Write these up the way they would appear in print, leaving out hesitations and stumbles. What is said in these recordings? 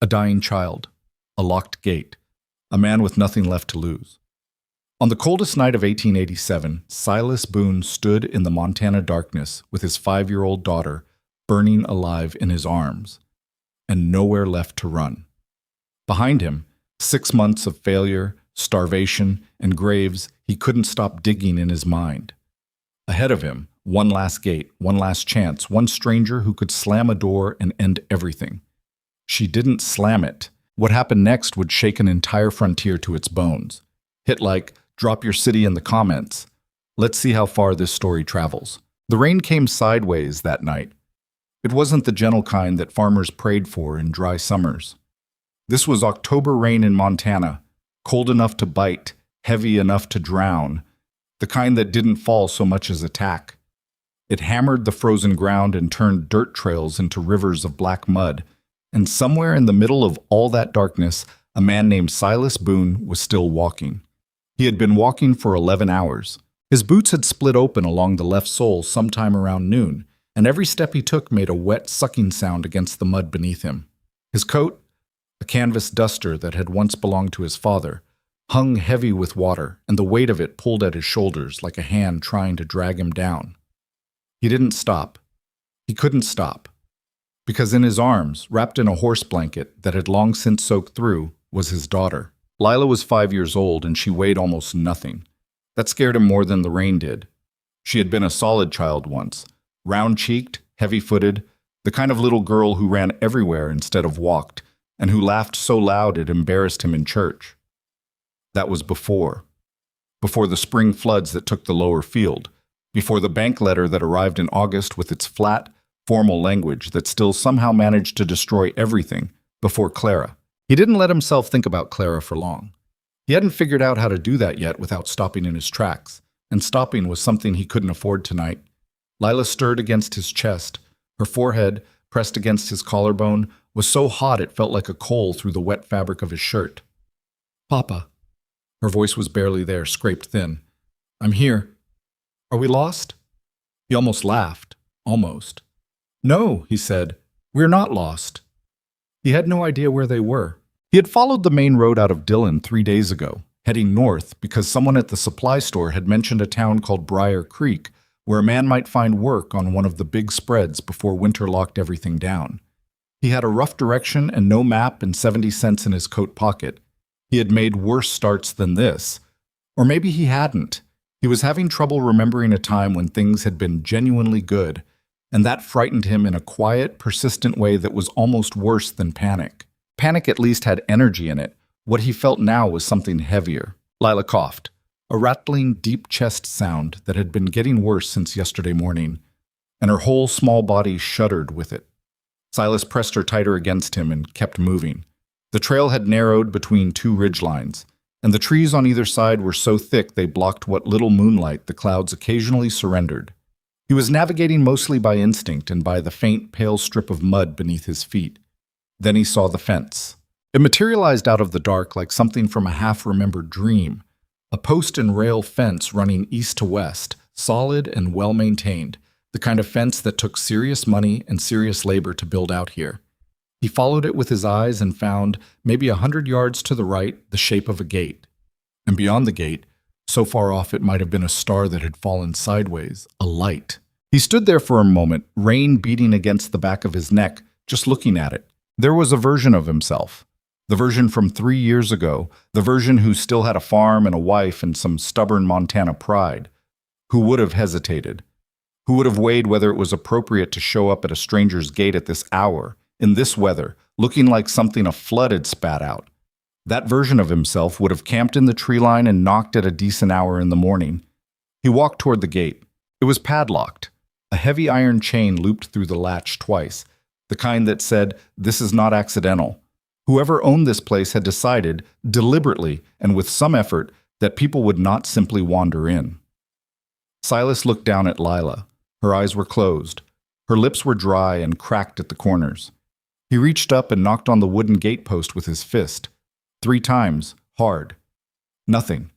A dying child, a locked gate, a man with nothing left to lose. On the coldest night of 1887, Silas Boone stood in the Montana darkness with his 5-year-old daughter burning alive in his arms, and nowhere left to run. Behind him, 6 months of failure, starvation, and graves he couldn't stop digging in his mind. Ahead of him, one last gate, one last chance, one stranger who could slam a door and end everything. She didn't slam it. What happened next would shake an entire frontier to its bones. Hit like, drop your city in the comments. Let's see how far this story travels. The rain came sideways that night. It wasn't the gentle kind that farmers prayed for in dry summers. This was October rain in Montana, cold enough to bite, heavy enough to drown, the kind that didn't fall so much as attack. It hammered the frozen ground and turned dirt trails into rivers of black mud, and somewhere in the middle of all that darkness, a man named Silas Boone was still walking. He had been walking for 11 hours. His boots had split open along the left sole sometime around noon, and every step he took made a wet, sucking sound against the mud beneath him. His coat, a canvas duster that had once belonged to his father, hung heavy with water, and the weight of it pulled at his shoulders like a hand trying to drag him down. He didn't stop. He couldn't stop. Because in his arms, wrapped in a horse blanket that had long since soaked through, was his daughter. Lila was 5 years old, and she weighed almost nothing. That scared him more than the rain did. She had been a solid child once, round-cheeked, heavy-footed, the kind of little girl who ran everywhere instead of walked, and who laughed so loud it embarrassed him in church. That was before the spring floods that took the lower field, before the bank letter that arrived in August with its flat, formal language that still somehow managed to destroy everything, before Clara. He didn't let himself think about Clara for long. He hadn't figured out how to do that yet without stopping in his tracks, and stopping was something he couldn't afford tonight. Lila stirred against his chest. Her forehead, pressed against his collarbone, was so hot it felt like a coal through the wet fabric of his shirt. "Papa." Her voice was barely there, scraped thin. "I'm here. Are we lost?" He almost laughed. Almost. "No," he said. "We're not lost." He had no idea where they were. He had followed the main road out of Dillon 3 days ago, heading north because someone at the supply store had mentioned a town called Briar Creek, where a man might find work on one of the big spreads before winter locked everything down. He had a rough direction and no map and 70 cents in his coat pocket. He had made worse starts than this. Or maybe he hadn't. He was having trouble remembering a time when things had been genuinely good, and that frightened him in a quiet, persistent way that was almost worse than panic. Panic at least had energy in it. What he felt now was something heavier. Lila coughed, a rattling, deep chest sound that had been getting worse since yesterday morning, and her whole small body shuddered with it. Silas pressed her tighter against him and kept moving. The trail had narrowed between 2 ridgelines, and the trees on either side were so thick they blocked what little moonlight the clouds occasionally surrendered. He was navigating mostly by instinct and by the faint, pale strip of mud beneath his feet. Then he saw the fence. It materialized out of the dark like something from a half-remembered dream. A post and rail fence running east to west, solid and well-maintained, the kind of fence that took serious money and serious labor to build out here. He followed it with his eyes and found, maybe 100 yards to the right, the shape of a gate. And beyond the gate, so far off it might have been a star that had fallen sideways, a light. He stood there for a moment, rain beating against the back of his neck, just looking at it. There was a version of himself. The version from 3 years ago, the version who still had a farm and a wife and some stubborn Montana pride. Who would have hesitated? Who would have weighed whether it was appropriate to show up at a stranger's gate at this hour, in this weather, looking like something a flood had spat out? That version of himself would have camped in the tree line and knocked at a decent hour in the morning. He walked toward the gate. It was padlocked. A heavy iron chain looped through the latch twice, the kind that said, "This is not accidental." Whoever owned this place had decided, deliberately and with some effort, that people would not simply wander in. Silas looked down at Lila. Her eyes were closed. Her lips were dry and cracked at the corners. He reached up and knocked on the wooden gatepost with his fist. 3 times, hard. Nothing.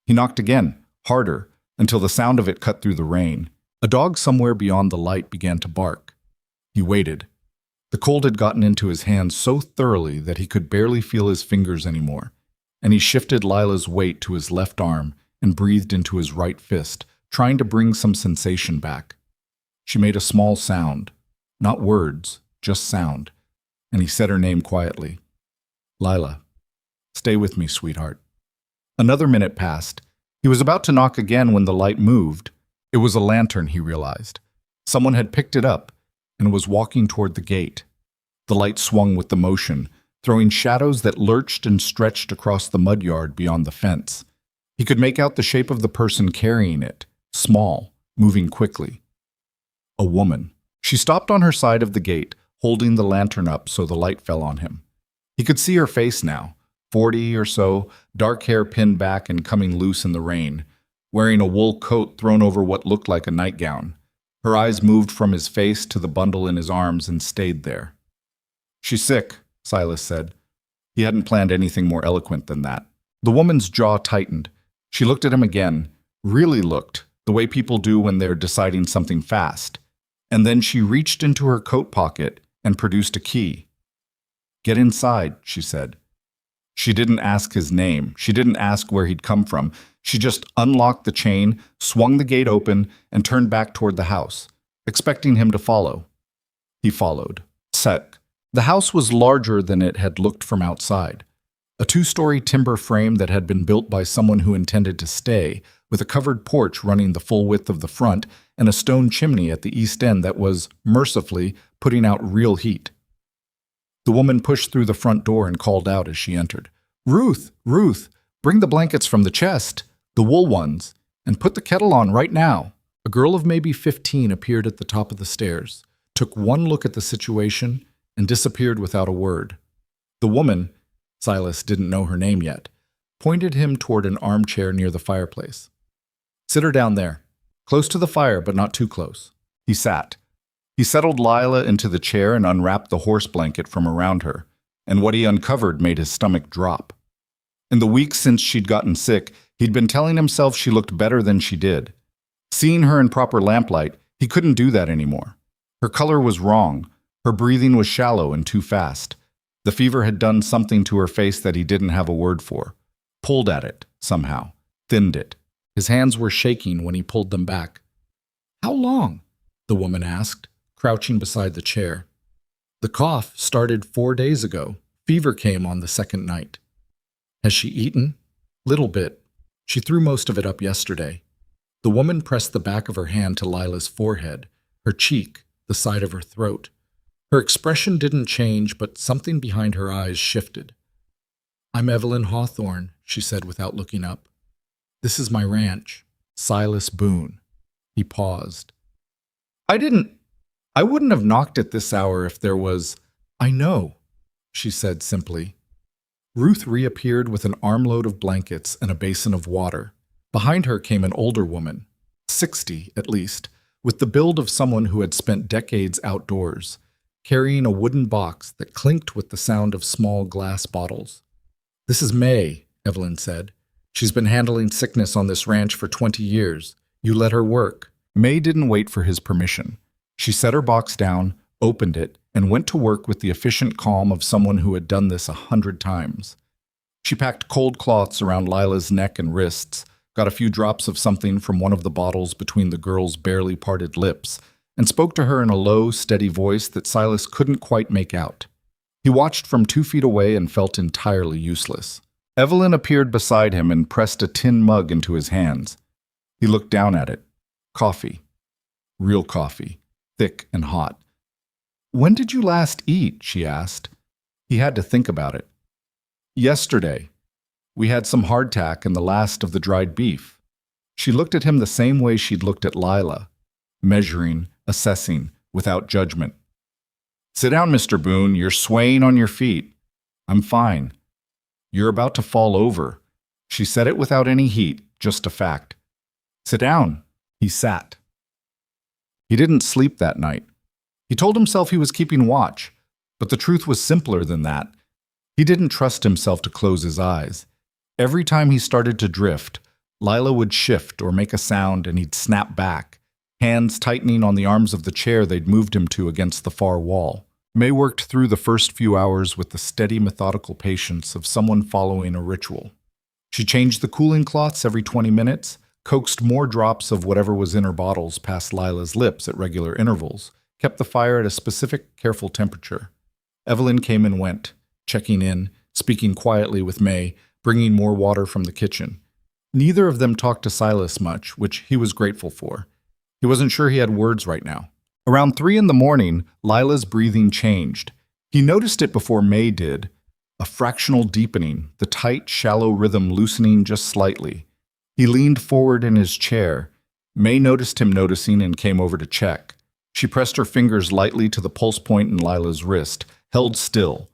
He knocked again, harder, until the sound of it cut through the rain. A dog somewhere beyond the light began to bark. He waited. The cold had gotten into his hands so thoroughly that he could barely feel his fingers anymore, and he shifted Lila's weight to his left arm and breathed into his right fist, trying to bring some sensation back. She made a small sound, not words, just sound, and he said her name quietly. Lila, stay with me, sweetheart. Another minute passed. He was about to knock again when the light moved. It was a lantern, he realized. Someone had picked it up and was walking toward the gate. The light swung with the motion, throwing shadows that lurched and stretched across the mud yard beyond the fence. He could make out the shape of the person carrying it, small, moving quickly. A woman. She stopped on her side of the gate, holding the lantern up so the light fell on him. He could see her face now, 40 or so, dark hair pinned back and coming loose in the rain, wearing a wool coat thrown over what looked like a nightgown. Her eyes moved from his face to the bundle in his arms and stayed there. She's sick, Silas said. He hadn't planned anything more eloquent than that. The woman's jaw tightened. She looked at him again, really looked, the way people do when they're deciding something fast. And then she reached into her coat pocket and produced a key. Get inside, she said. She didn't ask his name. She didn't ask where he'd come from. She just unlocked the chain, swung the gate open, and turned back toward the house, expecting him to follow. He followed. Sec. The house was larger than it had looked from outside. A 2-story timber frame that had been built by someone who intended to stay, with a covered porch running the full width of the front and a stone chimney at the east end that was, mercifully, putting out real heat. The woman pushed through the front door and called out as she entered. Ruth, Ruth, bring the blankets from the chest, the wool ones, and put the kettle on right now. A girl of maybe 15 appeared at the top of the stairs, took one look at the situation, and disappeared without a word. The woman, Silas didn't know her name yet, pointed him toward an armchair near the fireplace. Sit her down there, close to the fire but not too close. He sat. He settled Lila into the chair and unwrapped the horse blanket from around her, and what he uncovered made his stomach drop. In the weeks since she'd gotten sick, he'd been telling himself she looked better than she did. Seeing her in proper lamplight, he couldn't do that anymore. Her color was wrong. Her breathing was shallow and too fast. The fever had done something to her face that he didn't have a word for. Pulled at it, somehow. Thinned it. His hands were shaking when he pulled them back. How long? The woman asked, crouching beside the chair. The cough started 4 days ago. Fever came on the second night. Has she eaten? Little bit. She threw most of it up yesterday. The woman pressed the back of her hand to Lila's forehead, her cheek, the side of her throat. Her expression didn't change, but something behind her eyes shifted. I'm Evelyn Hawthorne, she said without looking up. This is my ranch, Silas Boone. He paused. I wouldn't have knocked at this hour if there was... I know, she said simply. Ruth reappeared with an armload of blankets and a basin of water. Behind her came an older woman, 60 at least, with the build of someone who had spent decades outdoors, carrying a wooden box that clinked with the sound of small glass bottles. This is May, Evelyn said. She's been handling sickness on this ranch for 20 years. You let her work. May didn't wait for his permission. She set her box down, opened it, and went to work with the efficient calm of someone who had done this 100 times. She packed cold cloths around Lila's neck and wrists, got a few drops of something from one of the bottles between the girl's barely parted lips, and spoke to her in a low, steady voice that Silas couldn't quite make out. He watched from 2 feet away and felt entirely useless. Evelyn appeared beside him and pressed a tin mug into his hands. He looked down at it. Coffee. Real coffee. Thick and hot. When did you last eat? She asked. He had to think about it. Yesterday. We had some hardtack and the last of the dried beef. She looked at him the same way she'd looked at Lila, measuring, assessing, without judgment. Sit down, Mr. Boone. You're swaying on your feet. I'm fine. You're about to fall over. She said it without any heat, just a fact. Sit down. He sat. He didn't sleep that night. He told himself he was keeping watch, but the truth was simpler than that. He didn't trust himself to close his eyes. Every time he started to drift, Lila would shift or make a sound and he'd snap back, hands tightening on the arms of the chair they'd moved him to against the far wall. May worked through the first few hours with the steady, methodical patience of someone following a ritual. She changed the cooling cloths every 20 minutes, coaxed more drops of whatever was in her bottles past Lila's lips at regular intervals, kept the fire at a specific, careful temperature. Evelyn came and went, checking in, speaking quietly with May, bringing more water from the kitchen. Neither of them talked to Silas much, which he was grateful for. He wasn't sure he had words right now. Around 3 in the morning, Lila's breathing changed. He noticed it before May did. A fractional deepening, the tight, shallow rhythm loosening just slightly. He leaned forward in his chair. May noticed him noticing and came over to check. She pressed her fingers lightly to the pulse point in Lila's wrist, held still,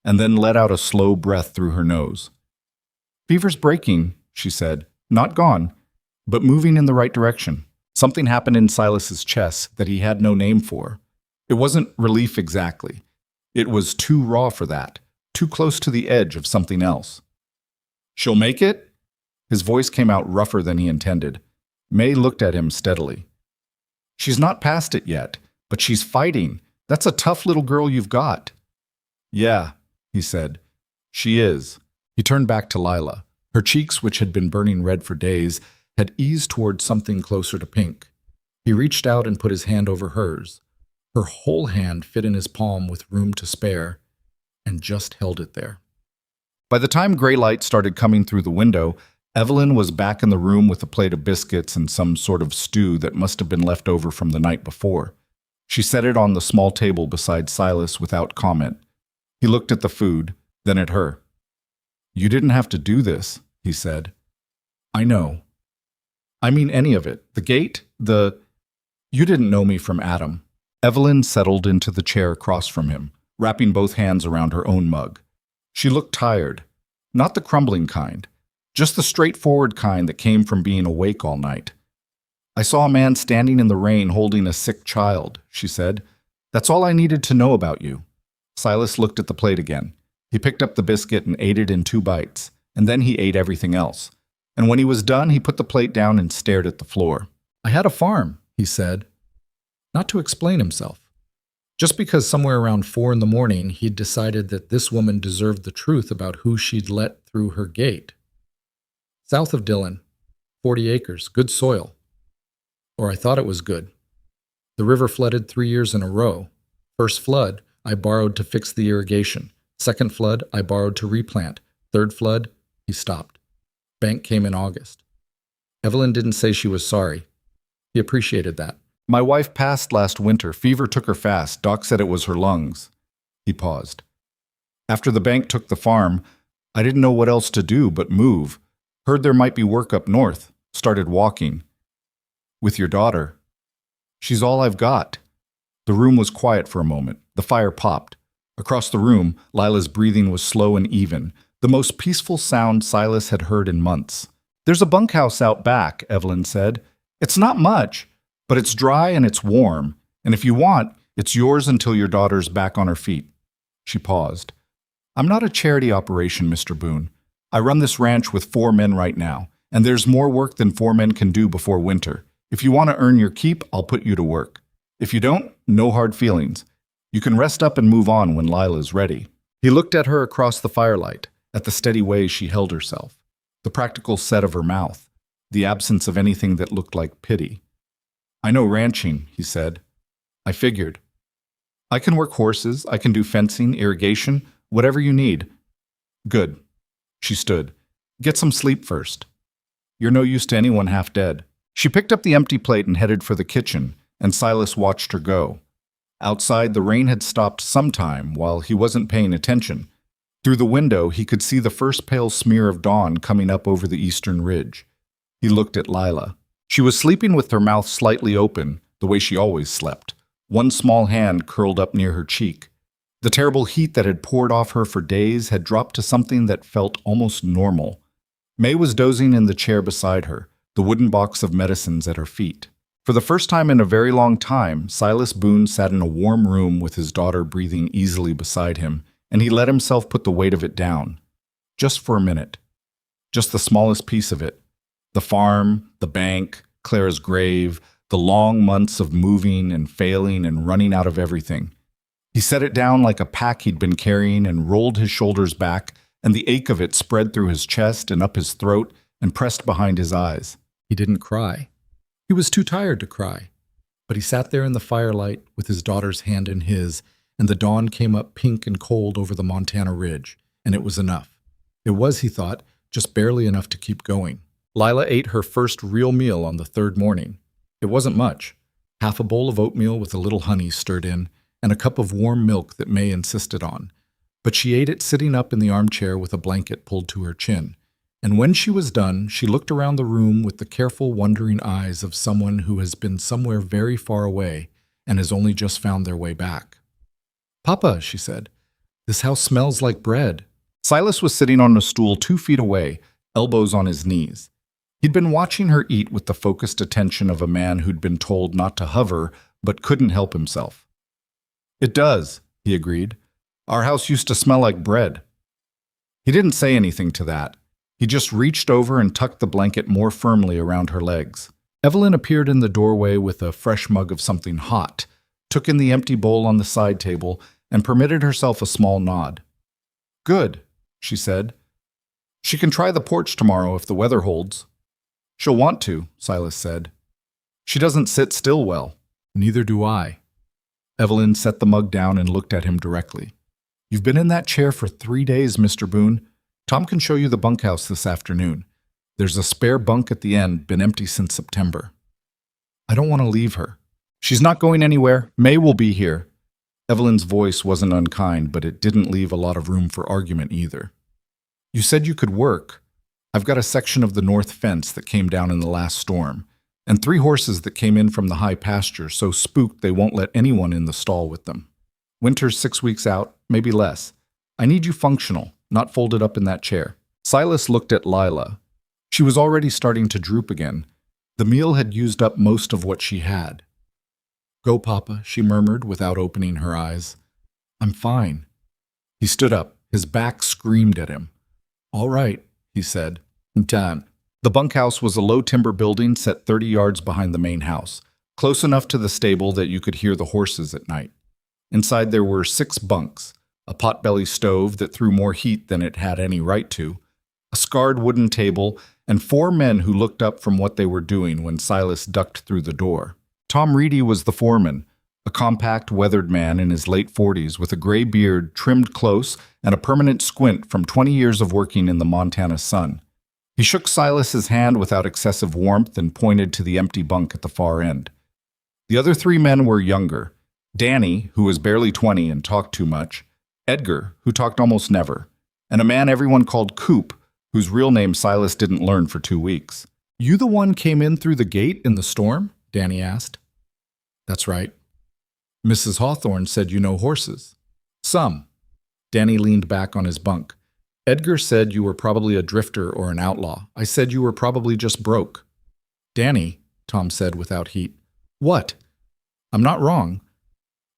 and then let out a slow breath through her nose. "Fever's breaking," she said. "Not gone, but moving in the right direction." Something happened in Silas's chest that he had no name for. It wasn't relief exactly. It was too raw for that, too close to the edge of something else. "She'll make it?" His voice came out rougher than he intended. May looked at him steadily. "She's not past it yet, but she's fighting. That's a tough little girl you've got." "Yeah," he said. "She is." He turned back to Lila. Her cheeks, which had been burning red for days, had eased toward something closer to pink. He reached out and put his hand over hers. Her whole hand fit in his palm with room to spare, and just held it there. By the time gray light started coming through the window, Evelyn was back in the room with a plate of biscuits and some sort of stew that must have been left over from the night before. She set it on the small table beside Silas without comment. He looked at the food, then at her. "You didn't have to do this," he said. "I know. I mean any of it. The gate, You didn't know me from Adam." Evelyn settled into the chair across from him, wrapping both hands around her own mug. She looked tired. Not the crumbling kind, just the straightforward kind that came from being awake all night. "I saw a man standing in the rain holding a sick child," she said. "That's all I needed to know about you." Silas looked at the plate again. He picked up the biscuit and ate it in 2 bites, and then he ate everything else. And when he was done, he put the plate down and stared at the floor. "I had a farm," he said. Not to explain himself. Just because somewhere around 4 in the morning he'd decided that this woman deserved the truth about who she'd let through her gate. "South of Dillon, 40 acres, good soil. Or I thought it was good. The river flooded 3 years in a row. First flood, I borrowed to fix the irrigation. Second flood, I borrowed to replant. Third flood," he stopped. "Bank came in August." Evelyn didn't say she was sorry. He appreciated that. "My wife passed last winter. Fever took her fast. Doc said it was her lungs." He paused. "After the bank took the farm, I didn't know what else to do but move. Heard there might be work up north. Started walking. With your daughter. She's all I've got." The room was quiet for a moment. The fire popped. Across the room, Lila's breathing was slow and even, the most peaceful sound Silas had heard in months. "There's a bunkhouse out back," Evelyn said. "It's not much, but it's dry and it's warm, and if you want, it's yours until your daughter's back on her feet." She paused. "I'm not a charity operation, Mr. Boone. I run this ranch with 4 men right now, and there's more work than 4 men can do before winter. If you want to earn your keep, I'll put you to work. If you don't, no hard feelings. You can rest up and move on when Lila's ready." He looked at her across the firelight, at the steady way she held herself, the practical set of her mouth, the absence of anything that looked like pity. "I know ranching," he said. "I figured. I can work horses, I can do fencing, irrigation, whatever you need." "Good." She stood. "Get some sleep first. You're no use to anyone half dead." She picked up the empty plate and headed for the kitchen, and Silas watched her go. Outside, the rain had stopped sometime while he wasn't paying attention. Through the window, he could see the first pale smear of dawn coming up over the eastern ridge. He looked at Lila. She was sleeping with her mouth slightly open, the way she always slept, one small hand curled up near her cheek. The terrible heat that had poured off her for days had dropped to something that felt almost normal. May was dozing in the chair beside her, the wooden box of medicines at her feet. For the first time in a very long time, Silas Boone sat in a warm room with his daughter breathing easily beside him, and he let himself put the weight of it down. Just for a minute. Just the smallest piece of it. The farm, the bank, Clara's grave, the long months of moving and failing and running out of everything. He set it down like a pack he'd been carrying and rolled his shoulders back, and the ache of it spread through his chest and up his throat and pressed behind his eyes. He didn't cry. He was too tired to cry. But he sat there in the firelight with his daughter's hand in his, and the dawn came up pink and cold over the Montana ridge, and it was enough. It was, he thought, just barely enough to keep going. Lila ate her first real meal on the third morning. It wasn't much. Half a bowl of oatmeal with a little honey stirred in, and a cup of warm milk that May insisted on. But she ate it sitting up in the armchair with a blanket pulled to her chin. And when she was done, she looked around the room with the careful, wondering eyes of someone who has been somewhere very far away and has only just found their way back. "Papa," she said, "this house smells like bread." Silas was sitting on a stool 2 feet away, elbows on his knees. He'd been watching her eat with the focused attention of a man who'd been told not to hover, but couldn't help himself. "It does," he agreed. "Our house used to smell like bread." He didn't say anything to that. He just reached over and tucked the blanket more firmly around her legs. Evelyn appeared in the doorway with a fresh mug of something hot, took in the empty bowl on the side table, and permitted herself a small nod. "Good," she said. "She can try the porch tomorrow if the weather holds." "She'll want to," Silas said. "She doesn't sit still well." "Neither do I." Evelyn set the mug down and looked at him directly. "You've been in that chair for 3 days, Mr. Boone. Tom can show you the bunkhouse this afternoon. There's a spare bunk at the end, been empty since September." "I don't want to leave her." "She's not going anywhere. May will be here." Evelyn's voice wasn't unkind, but it didn't leave a lot of room for argument either. "You said you could work. I've got a section of the north fence that came down in the last storm, and 3 horses that came in from the high pasture so spooked they won't let anyone in the stall with them. Winter's 6 weeks out, maybe less. I need you functional, not folded up in that chair." Silas looked at Lila. She was already starting to droop again. The meal had used up most of what she had. "Go, Papa," she murmured without opening her eyes. "I'm fine." He stood up. His back screamed at him. "All right," he said. "Time." The bunkhouse was a low timber building set 30 yards behind the main house, close enough to the stable that you could hear the horses at night. Inside there were 6 bunks, a potbelly stove that threw more heat than it had any right to, a scarred wooden table, and 4 men who looked up from what they were doing when Silas ducked through the door. Tom Reedy was the foreman, a compact, weathered man in his late 40s with a gray beard trimmed close and a permanent squint from 20 years of working in the Montana sun. He shook Silas's hand without excessive warmth and pointed to the empty bunk at the far end. The other 3 men were younger: Danny, who was barely 20 and talked too much, Edgar, who talked almost never, and a man everyone called Coop, whose real name Silas didn't learn for 2 weeks. "You the one came in through the gate in the storm?" Danny asked. "That's right." "Mrs. Hawthorne said you know horses." "Some." Danny leaned back on his bunk. "Edgar said you were probably a drifter or an outlaw. I said you were probably just broke." "Danny," Tom said without heat. "What?" "I'm not wrong."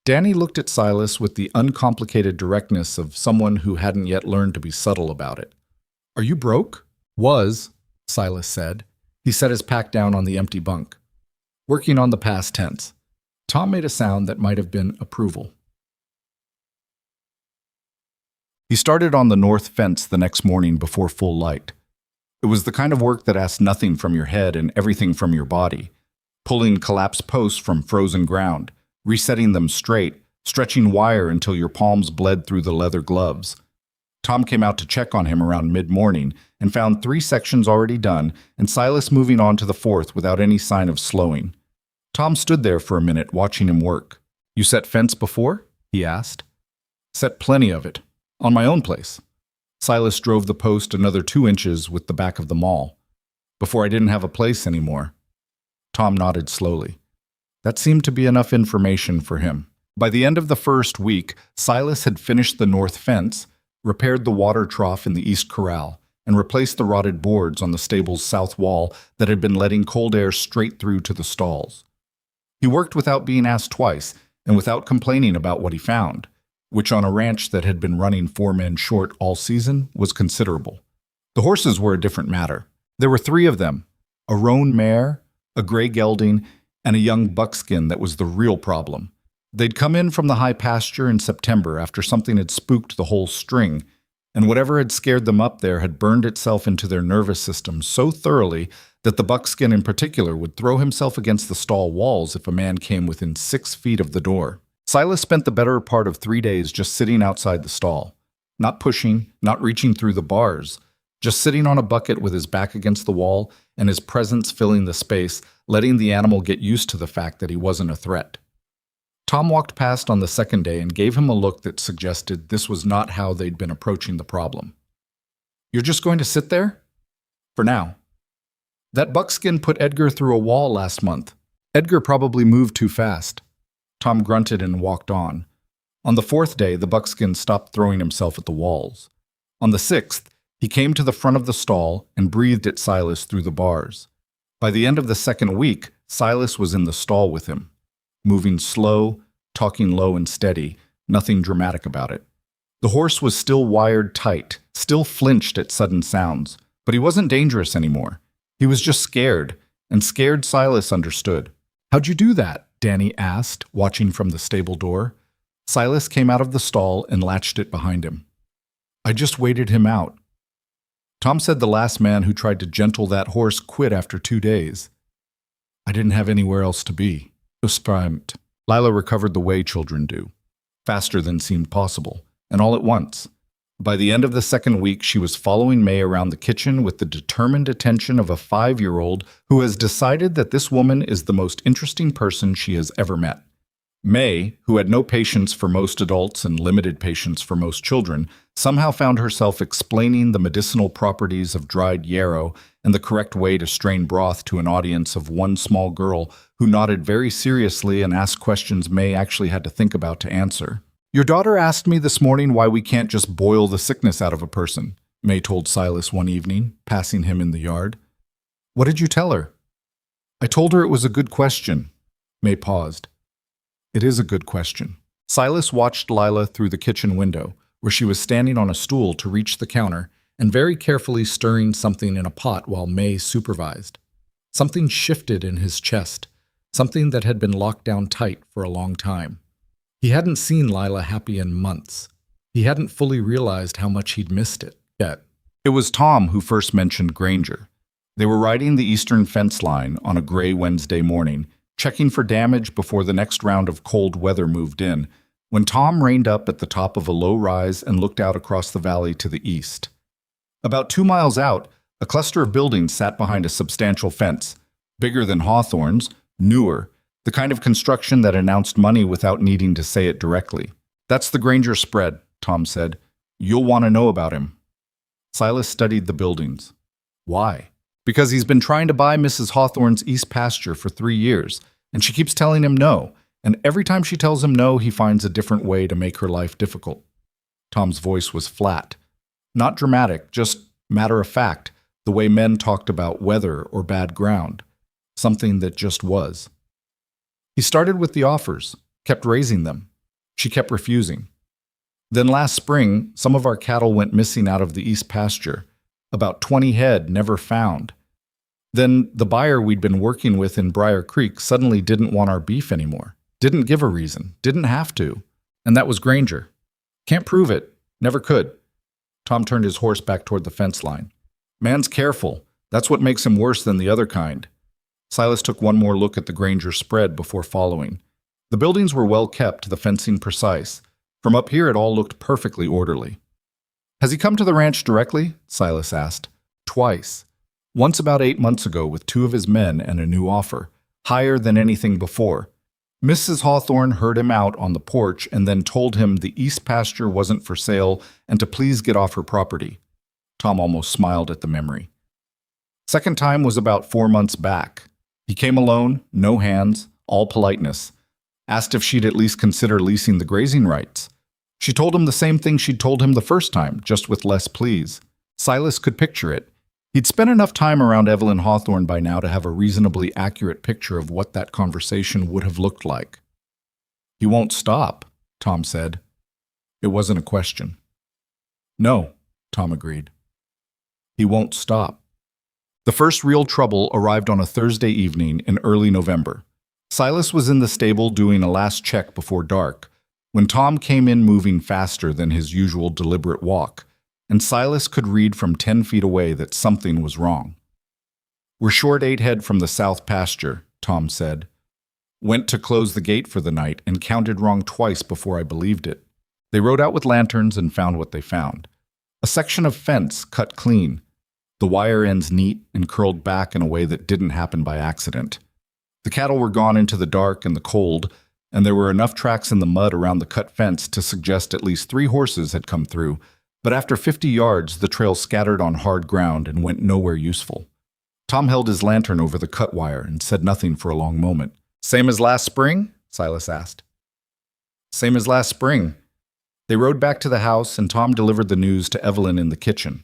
Danny looked at Silas with the uncomplicated directness of someone who hadn't yet learned to be subtle about it. "Are you broke?" "Was," Silas said. He set his pack down on the empty bunk. "Working on the past tense." Tom made a sound that might have been approval. He started on the north fence the next morning before full light. It was the kind of work that asked nothing from your head and everything from your body. Pulling collapsed posts from frozen ground, resetting them straight, stretching wire until your palms bled through the leather gloves. Tom came out to check on him around mid-morning and found 3 sections already done and Silas moving on to the 4th without any sign of slowing. Tom stood there for a minute watching him work. "You set fence before?" he asked. "Set plenty of it. On my own place." Silas drove the post another 2 inches with the back of the maul. "Before I didn't have a place anymore." Tom nodded slowly. That seemed to be enough information for him. By the end of the first week, Silas had finished the north fence, repaired the water trough in the east corral, and replaced the rotted boards on the stable's south wall that had been letting cold air straight through to the stalls. He worked without being asked twice and without complaining about what he found, which on a ranch that had been running 4 men short all season was considerable. The horses were a different matter. There were 3 of them, a roan mare, a gray gelding, and a young buckskin that was the real problem. They'd come in from the high pasture in September after something had spooked the whole string, and whatever had scared them up there had burned itself into their nervous system so thoroughly that the buckskin in particular would throw himself against the stall walls if a man came within 6 feet of the door. Silas spent the better part of 3 days just sitting outside the stall, not pushing, not reaching through the bars, just sitting on a bucket with his back against the wall and his presence filling the space, letting the animal get used to the fact that he wasn't a threat. Tom walked past on the second day and gave him a look that suggested this was not how they'd been approaching the problem. "You're just going to sit there?" "For now." "That buckskin put Edgar through a wall last month. Edgar probably moved too fast." Tom grunted and walked on. On the 4th day, the buckskin stopped throwing himself at the walls. On the 6th, he came to the front of the stall and breathed at Silas through the bars. By the end of the 2nd week, Silas was in the stall with him, moving slow, talking low and steady, nothing dramatic about it. The horse was still wired tight, still flinched at sudden sounds, but he wasn't dangerous anymore. He was just scared, and scared Silas understood. "How'd you do that?" Danny asked, watching from the stable door. Silas came out of the stall and latched it behind him. "I just waited him out." Tom said the last man who tried to gentle that horse quit after 2 days. "I didn't have anywhere else to be." Lila recovered the way children do, faster than seemed possible, and all at once. By the end of the 2nd week, she was following May around the kitchen with the determined attention of a 5-year-old who has decided that this woman is the most interesting person she has ever met. May, who had no patience for most adults and limited patience for most children, somehow found herself explaining the medicinal properties of dried yarrow and the correct way to strain broth to an audience of one small girl who nodded very seriously and asked questions May actually had to think about to answer. "Your daughter asked me this morning why we can't just boil the sickness out of a person," May told Silas one evening, passing him in the yard. "What did you tell her?" "I told her it was a good question." May paused. "It is a good question." Silas watched Lila through the kitchen window, where she was standing on a stool to reach the counter and very carefully stirring something in a pot while May supervised. Something shifted in his chest, something that had been locked down tight for a long time. He hadn't seen Lila happy in months. He hadn't fully realized how much he'd missed it yet. It was Tom who first mentioned Granger. They were riding the eastern fence line on a gray Wednesday morning, checking for damage before the next round of cold weather moved in, when Tom reined up at the top of a low rise and looked out across the valley to the east. About 2 miles out, a cluster of buildings sat behind a substantial fence, bigger than Hawthorne's, newer, the kind of construction that announced money without needing to say it directly. "That's the Granger spread," Tom said. "You'll want to know about him." Silas studied the buildings. "Why?" "Because he's been trying to buy Mrs. Hawthorne's east pasture for 3 years, and she keeps telling him no, and every time she tells him no, he finds a different way to make her life difficult." Tom's voice was flat. Not dramatic, just matter of fact, the way men talked about weather or bad ground, something that just was. "He started with the offers, kept raising them. She kept refusing. Then last spring, some of our cattle went missing out of the east pasture, about 20 head never found. Then the buyer we'd been working with in Briar Creek suddenly didn't want our beef anymore, didn't give a reason, didn't have to, and that was Granger. Can't prove it, never could." Tom turned his horse back toward the fence line. "Man's careful. That's what makes him worse than the other kind." Silas took one more look at the Granger spread before following. The buildings were well kept, the fencing precise. From up here, it all looked perfectly orderly. "Has he come to the ranch directly?" Silas asked. "Twice. Once about 8 months ago with 2 of his men and a new offer, higher than anything before. Mrs. Hawthorne heard him out on the porch and then told him the east pasture wasn't for sale and to please get off her property." Tom almost smiled at the memory. "Second time was about 4 months back. He came alone, no hands, all politeness. Asked if she'd at least consider leasing the grazing rights. She told him the same thing she'd told him the first time, just with less pleas. Silas could picture it. He'd spent enough time around Evelyn Hawthorne by now to have a reasonably accurate picture of what that conversation would have looked like. "He won't stop," Tom said. It wasn't a question. "No," Tom agreed. "He won't stop." The first real trouble arrived on a Thursday evening in early November. Silas was in the stable doing a last check before dark when Tom came in moving faster than his usual deliberate walk, and Silas could read from 10 feet away that something was wrong. "We're short 8 head from the south pasture," Tom said. "Went to close the gate for the night and counted wrong twice before I believed it." They rode out with lanterns and found what they found. A section of fence cut clean, the wire ends neat and curled back in a way that didn't happen by accident. The cattle were gone into the dark and the cold, and there were enough tracks in the mud around the cut fence to suggest at least 3 horses had come through, but after 50 yards the trail scattered on hard ground and went nowhere useful. Tom held his lantern over the cut wire and said nothing for a long moment. "Same as last spring?" Silas asked. "Same as last spring." They rode back to the house, and Tom delivered the news to Evelyn in the kitchen.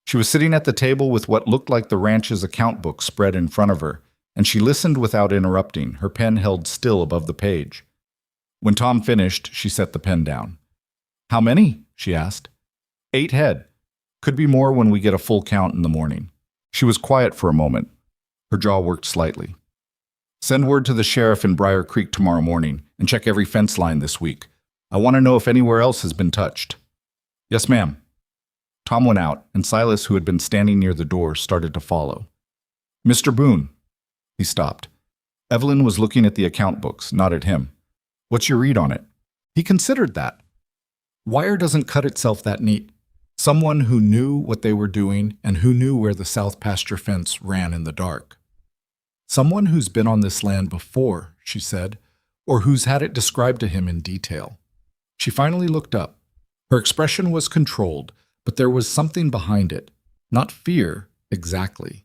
She was sitting at the table with what looked like the ranch's account book spread in front of her, and she listened without interrupting, her pen held still above the page. When Tom finished, she set the pen down. "How many?" she asked. 8 head. Could be more when we get a full count in the morning." She was quiet for a moment. Her jaw worked slightly. "Send word to the sheriff in Briar Creek tomorrow morning and check every fence line this week. I want to know if anywhere else has been touched." "Yes, ma'am." Tom went out, and Silas, who had been standing near the door, started to follow. "Mr. Boone." He stopped. Evelyn was looking at the account books, not at him. "What's your read on it?" He considered that. Wire doesn't cut itself that neat. Someone who knew what they were doing and who knew where the south pasture fence ran in the dark. "Someone who's been on this land before," she said, "or who's had it described to him in detail." She finally looked up. Her expression was controlled, but there was something behind it. Not fear, exactly.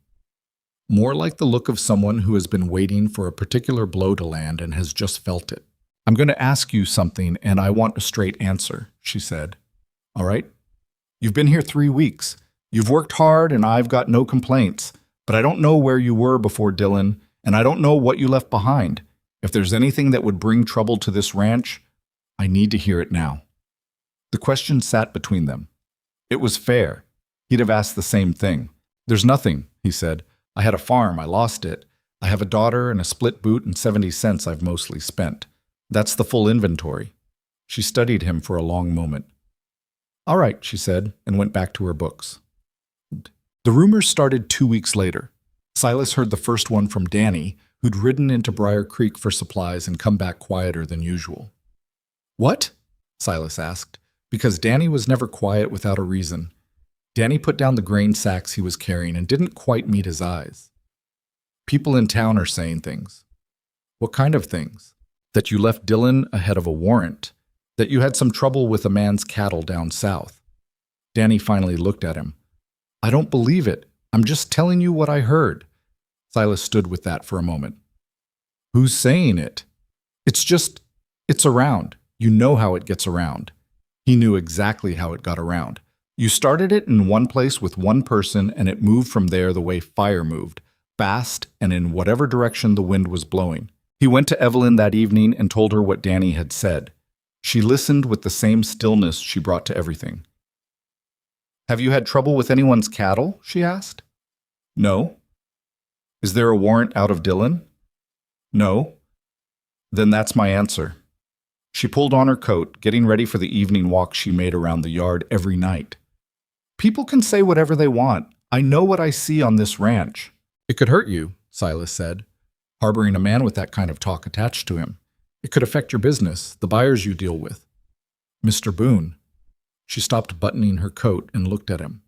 More like the look of someone who has been waiting for a particular blow to land and has just felt it. "I'm going to ask you something, and I want a straight answer," she said. "All right? You've been here 3 weeks. You've worked hard, and I've got no complaints. But I don't know where you were before Dylan, and I don't know what you left behind. If there's anything that would bring trouble to this ranch, I need to hear it now." The question sat between them. It was fair. He'd have asked the same thing. "There's nothing," he said. "I had a farm. I lost it. I have a daughter and a split boot and 70 cents I've mostly spent. That's the full inventory." She studied him for a long moment. "All right," she said, and went back to her books. The rumors started 2 weeks later. Silas heard the first one from Danny, who'd ridden into Briar Creek for supplies and come back quieter than usual. "What?" Silas asked, because Danny was never quiet without a reason. Danny put down the grain sacks he was carrying and didn't quite meet his eyes. "People in town are saying things." "What kind of things?" "That you left Dylan ahead of a warrant. That you had some trouble with a man's cattle down south." Danny finally looked at him. "I don't believe it. I'm just telling you what I heard." Silas stood with that for a moment. "Who's saying it?" It's around. You know how it gets around." He knew exactly how it got around. "You started it in one place with one person, and it moved from there the way fire moved, fast and in whatever direction the wind was blowing." He went to Evelyn that evening and told her what Danny had said. She listened with the same stillness she brought to everything. "Have you had trouble with anyone's cattle?" she asked. "No." "Is there a warrant out of Dylan?" "No." "Then that's my answer." She pulled on her coat, getting ready for the evening walk she made around the yard every night. "People can say whatever they want. I know what I see on this ranch." "It could hurt you," Silas said, "harboring a man with that kind of talk attached to him. It could affect your business, the buyers you deal with." "Mr. Boone." She stopped buttoning her coat and looked at him.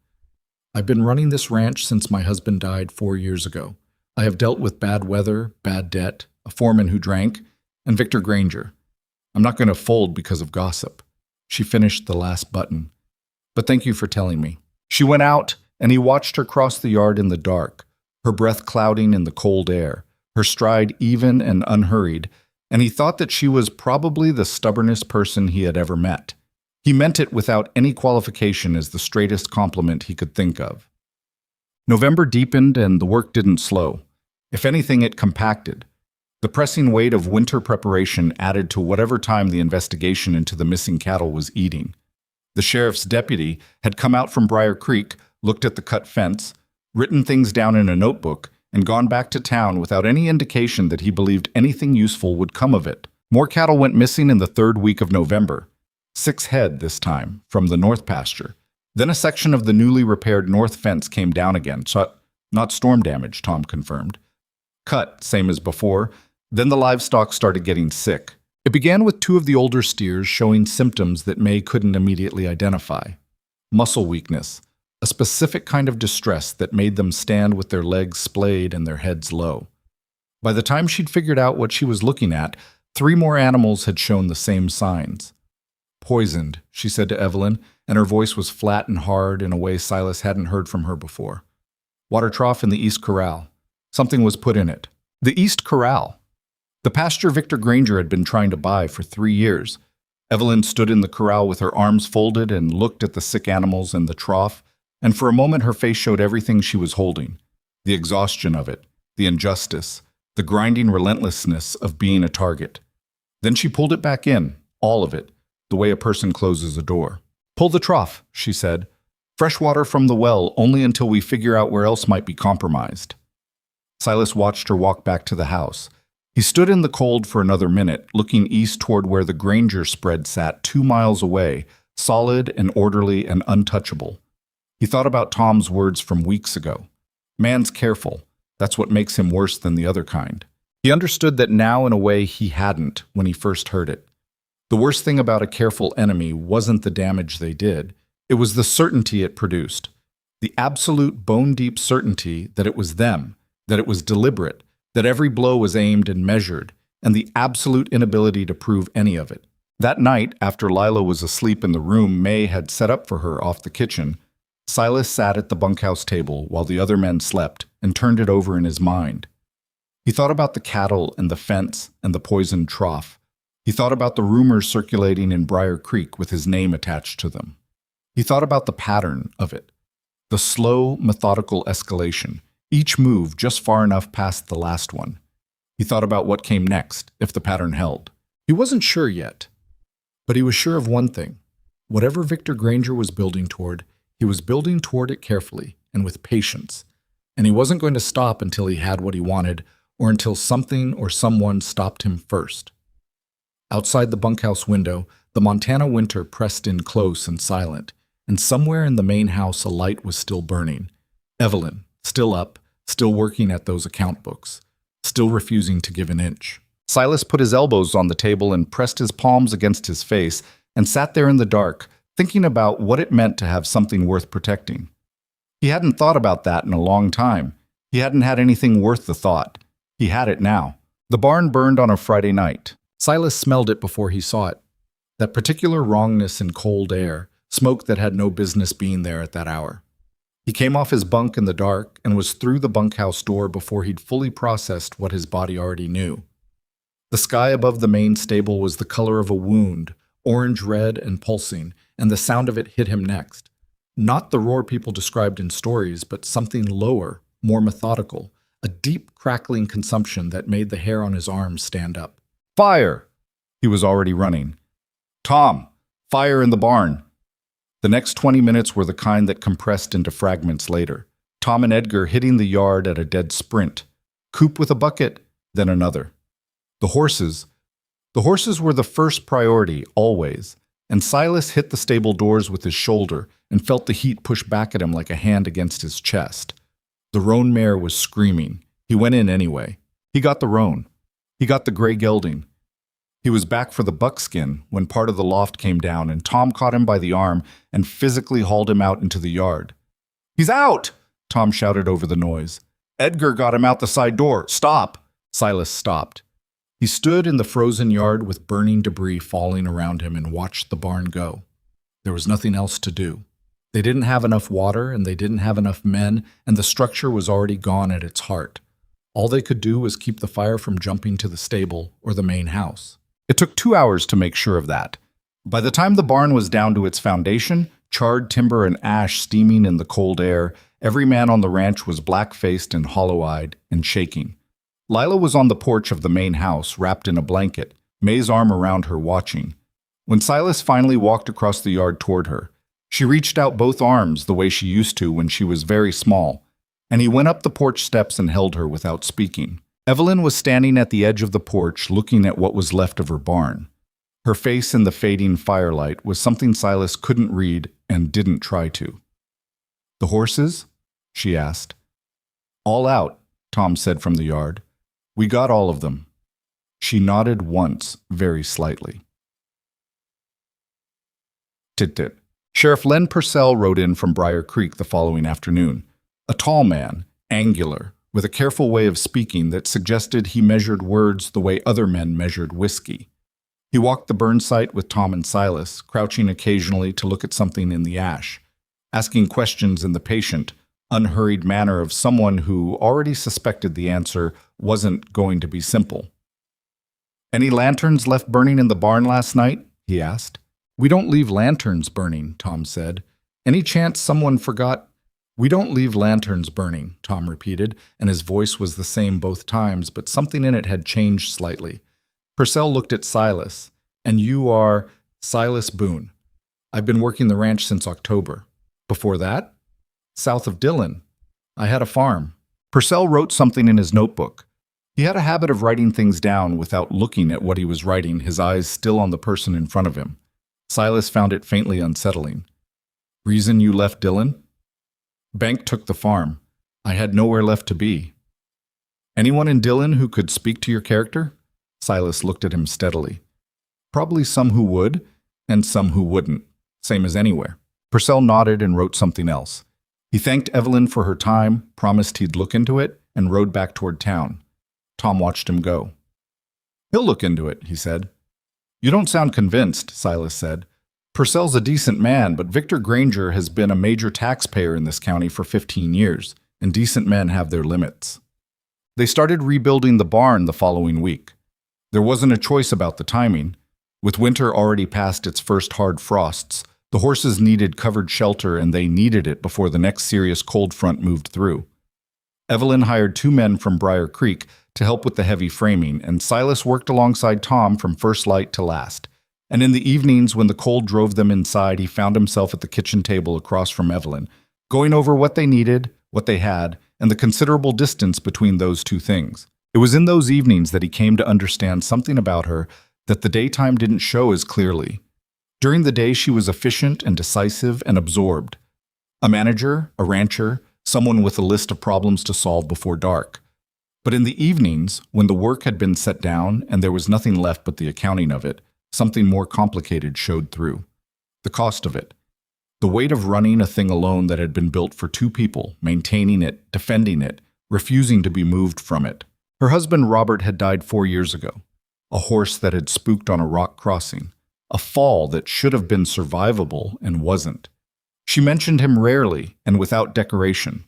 "I've been running this ranch since my husband died 4 years ago. I have dealt with bad weather, bad debt, a foreman who drank, and Victor Granger. I'm not going to fold because of gossip." She finished the last button. "But thank you for telling me." She went out, and he watched her cross the yard in the dark, her breath clouding in the cold air, her stride even and unhurried, and he thought that she was probably the stubbornest person he had ever met. He meant it without any qualification as the straightest compliment he could think of. November deepened, and the work didn't slow. If anything, it compacted. The pressing weight of winter preparation added to whatever time the investigation into the missing cattle was eating. The sheriff's deputy had come out from Briar Creek, looked at the cut fence, written things down in a notebook, and gone back to town without any indication that he believed anything useful would come of it. More cattle went missing in the third week of November. 6 head this time, from the north pasture. Then a section of the newly repaired north fence came down again, so not storm damage, Tom confirmed. Cut, same as before. Then the livestock started getting sick. It began with 2 of the older steers showing symptoms that May couldn't immediately identify. Muscle weakness, a specific kind of distress that made them stand with their legs splayed and their heads low. By the time she'd figured out what she was looking at, 3 more animals had shown the same signs. Poisoned, she said to Evelyn, and her voice was flat and hard in a way Silas hadn't heard from her before. Water trough in the East Corral. Something was put in it. The East Corral. The pasture Victor Granger had been trying to buy for 3 years. Evelyn stood in the corral with her arms folded and looked at the sick animals in the trough, and for a moment her face showed everything she was holding. The exhaustion of it, the injustice, the grinding relentlessness of being a target. Then she pulled it back in, all of it, the way a person closes a door. "Pull the trough," she said. "Fresh water from the well only until we figure out where else might be compromised." Silas watched her walk back to the house. He stood in the cold for another minute, looking east toward where the Granger spread sat 2 miles away, solid and orderly and untouchable. He thought about Tom's words from weeks ago. Man's careful. That's what makes him worse than the other kind. He understood that now in a way he hadn't when he first heard it. The worst thing about a careful enemy wasn't the damage they did. It was the certainty it produced. The absolute bone-deep certainty that it was them, that it was deliberate, that every blow was aimed and measured, and the absolute inability to prove any of it. That night, after Lila was asleep in the room May had set up for her off the kitchen, Silas sat at the bunkhouse table while the other men slept and turned it over in his mind. He thought about the cattle and the fence and the poisoned trough. He thought about the rumors circulating in Briar Creek with his name attached to them. He thought about the pattern of it, the slow, methodical escalation, each move just far enough past the last one. He thought about what came next, if the pattern held. He wasn't sure yet, but he was sure of one thing. Whatever Victor Granger was building toward, he was building toward it carefully and with patience, and he wasn't going to stop until he had what he wanted or until something or someone stopped him first. Outside the bunkhouse window, the Montana winter pressed in close and silent, and somewhere in the main house a light was still burning. Evelyn, still up, still working at those account books, still refusing to give an inch. Silas put his elbows on the table and pressed his palms against his face and sat there in the dark, thinking about what it meant to have something worth protecting. He hadn't thought about that in a long time. He hadn't had anything worth the thought. He had it now. The barn burned on a Friday night. Silas smelled it before he saw it. That particular wrongness in cold air, smoke that had no business being there at that hour. He came off his bunk in the dark and was through the bunkhouse door before he'd fully processed what his body already knew. The sky above the main stable was the color of a wound, orange-red and pulsing, and the sound of it hit him next. Not the roar people described in stories, but something lower, more methodical, a deep crackling consumption that made the hair on his arms stand up. "Fire!" He was already running. "Tom, fire in the barn!" The next 20 minutes were the kind that compressed into fragments later. Tom and Edgar hitting the yard at a dead sprint. Coop with a bucket, then another. The horses were the first priority, always, and Silas hit the stable doors with his shoulder and felt the heat push back at him like a hand against his chest. The roan mare was screaming. He went in anyway. He got the roan. He got the gray gelding. He was back for the buckskin when part of the loft came down and Tom caught him by the arm and physically hauled him out into the yard. "He's out!" Tom shouted over the noise. "Edgar got him out the side door. Stop!" Silas stopped. He stood in the frozen yard with burning debris falling around him and watched the barn go. There was nothing else to do. They didn't have enough water and they didn't have enough men, and the structure was already gone at its heart. All they could do was keep the fire from jumping to the stable or the main house. It took 2 hours to make sure of that. By the time the barn was down to its foundation, charred timber and ash steaming in the cold air, every man on the ranch was black-faced and hollow-eyed and shaking. Lila was on the porch of the main house, wrapped in a blanket, May's arm around her watching. When Silas finally walked across the yard toward her, she reached out both arms the way she used to when she was very small. and he went up the porch steps and held her without speaking. Evelyn was standing at the edge of the porch looking at what was left of her barn. Her face in the fading firelight was something Silas couldn't read and didn't try to. "The horses?" she asked. "All out," Tom said from the yard. "We got all of them." She nodded once, very slightly. Tit-tit. Sheriff Len Purcell rode in from Briar Creek the following afternoon. A tall man, angular, with a careful way of speaking that suggested he measured words the way other men measured whiskey. He walked the burn site with Tom and Silas, crouching occasionally to look at something in the ash, asking questions in the patient, unhurried manner of someone who already suspected the answer wasn't going to be simple. "Any lanterns left burning in the barn last night?" he asked. "We don't leave lanterns burning," Tom said. "Any chance someone forgot?" "We don't leave lanterns burning," Tom repeated, and his voice was the same both times, but something in it had changed slightly. Purcell looked at Silas. "And you are—" "Silas Boone. I've been working the ranch since October." "Before that?" "South of Dillon. I had a farm." Purcell wrote something in his notebook. He had a habit of writing things down without looking at what he was writing, his eyes still on the person in front of him. Silas found it faintly unsettling. "Reason you left Dillon?" "Bank took the farm. I had nowhere left to be." "Anyone in Dillon who could speak to your character?" Silas looked at him steadily. "Probably some who would, and some who wouldn't. Same as anywhere." Purcell nodded and wrote something else. He thanked Evelyn for her time, promised he'd look into it, and rode back toward town. Tom watched him go. "He'll look into it," he said. "You don't sound convinced," Silas said. "Purcell's a decent man, but Victor Granger has been a major taxpayer in this county for 15 years, and decent men have their limits." They started rebuilding the barn the following week. There wasn't a choice about the timing. With winter already past its first hard frosts, the horses needed covered shelter, and they needed it before the next serious cold front moved through. Evelyn hired 2 men from Briar Creek to help with the heavy framing, and Silas worked alongside Tom from first light to last. And in the evenings, when the cold drove them inside, he found himself at the kitchen table across from Evelyn, going over what they needed, what they had, and the considerable distance between those two things. It was in those evenings that he came to understand something about her that the daytime didn't show as clearly. During the day, she was efficient and decisive and absorbed. A manager, a rancher, someone with a list of problems to solve before dark. But in the evenings, when the work had been set down and there was nothing left but the accounting of it, something more complicated showed through. The cost of it. The weight of running a thing alone that had been built for 2 people, maintaining it, defending it, refusing to be moved from it. Her husband Robert had died 4 years ago. A horse that had spooked on a rock crossing. A fall that should have been survivable and wasn't. She mentioned him rarely and without decoration.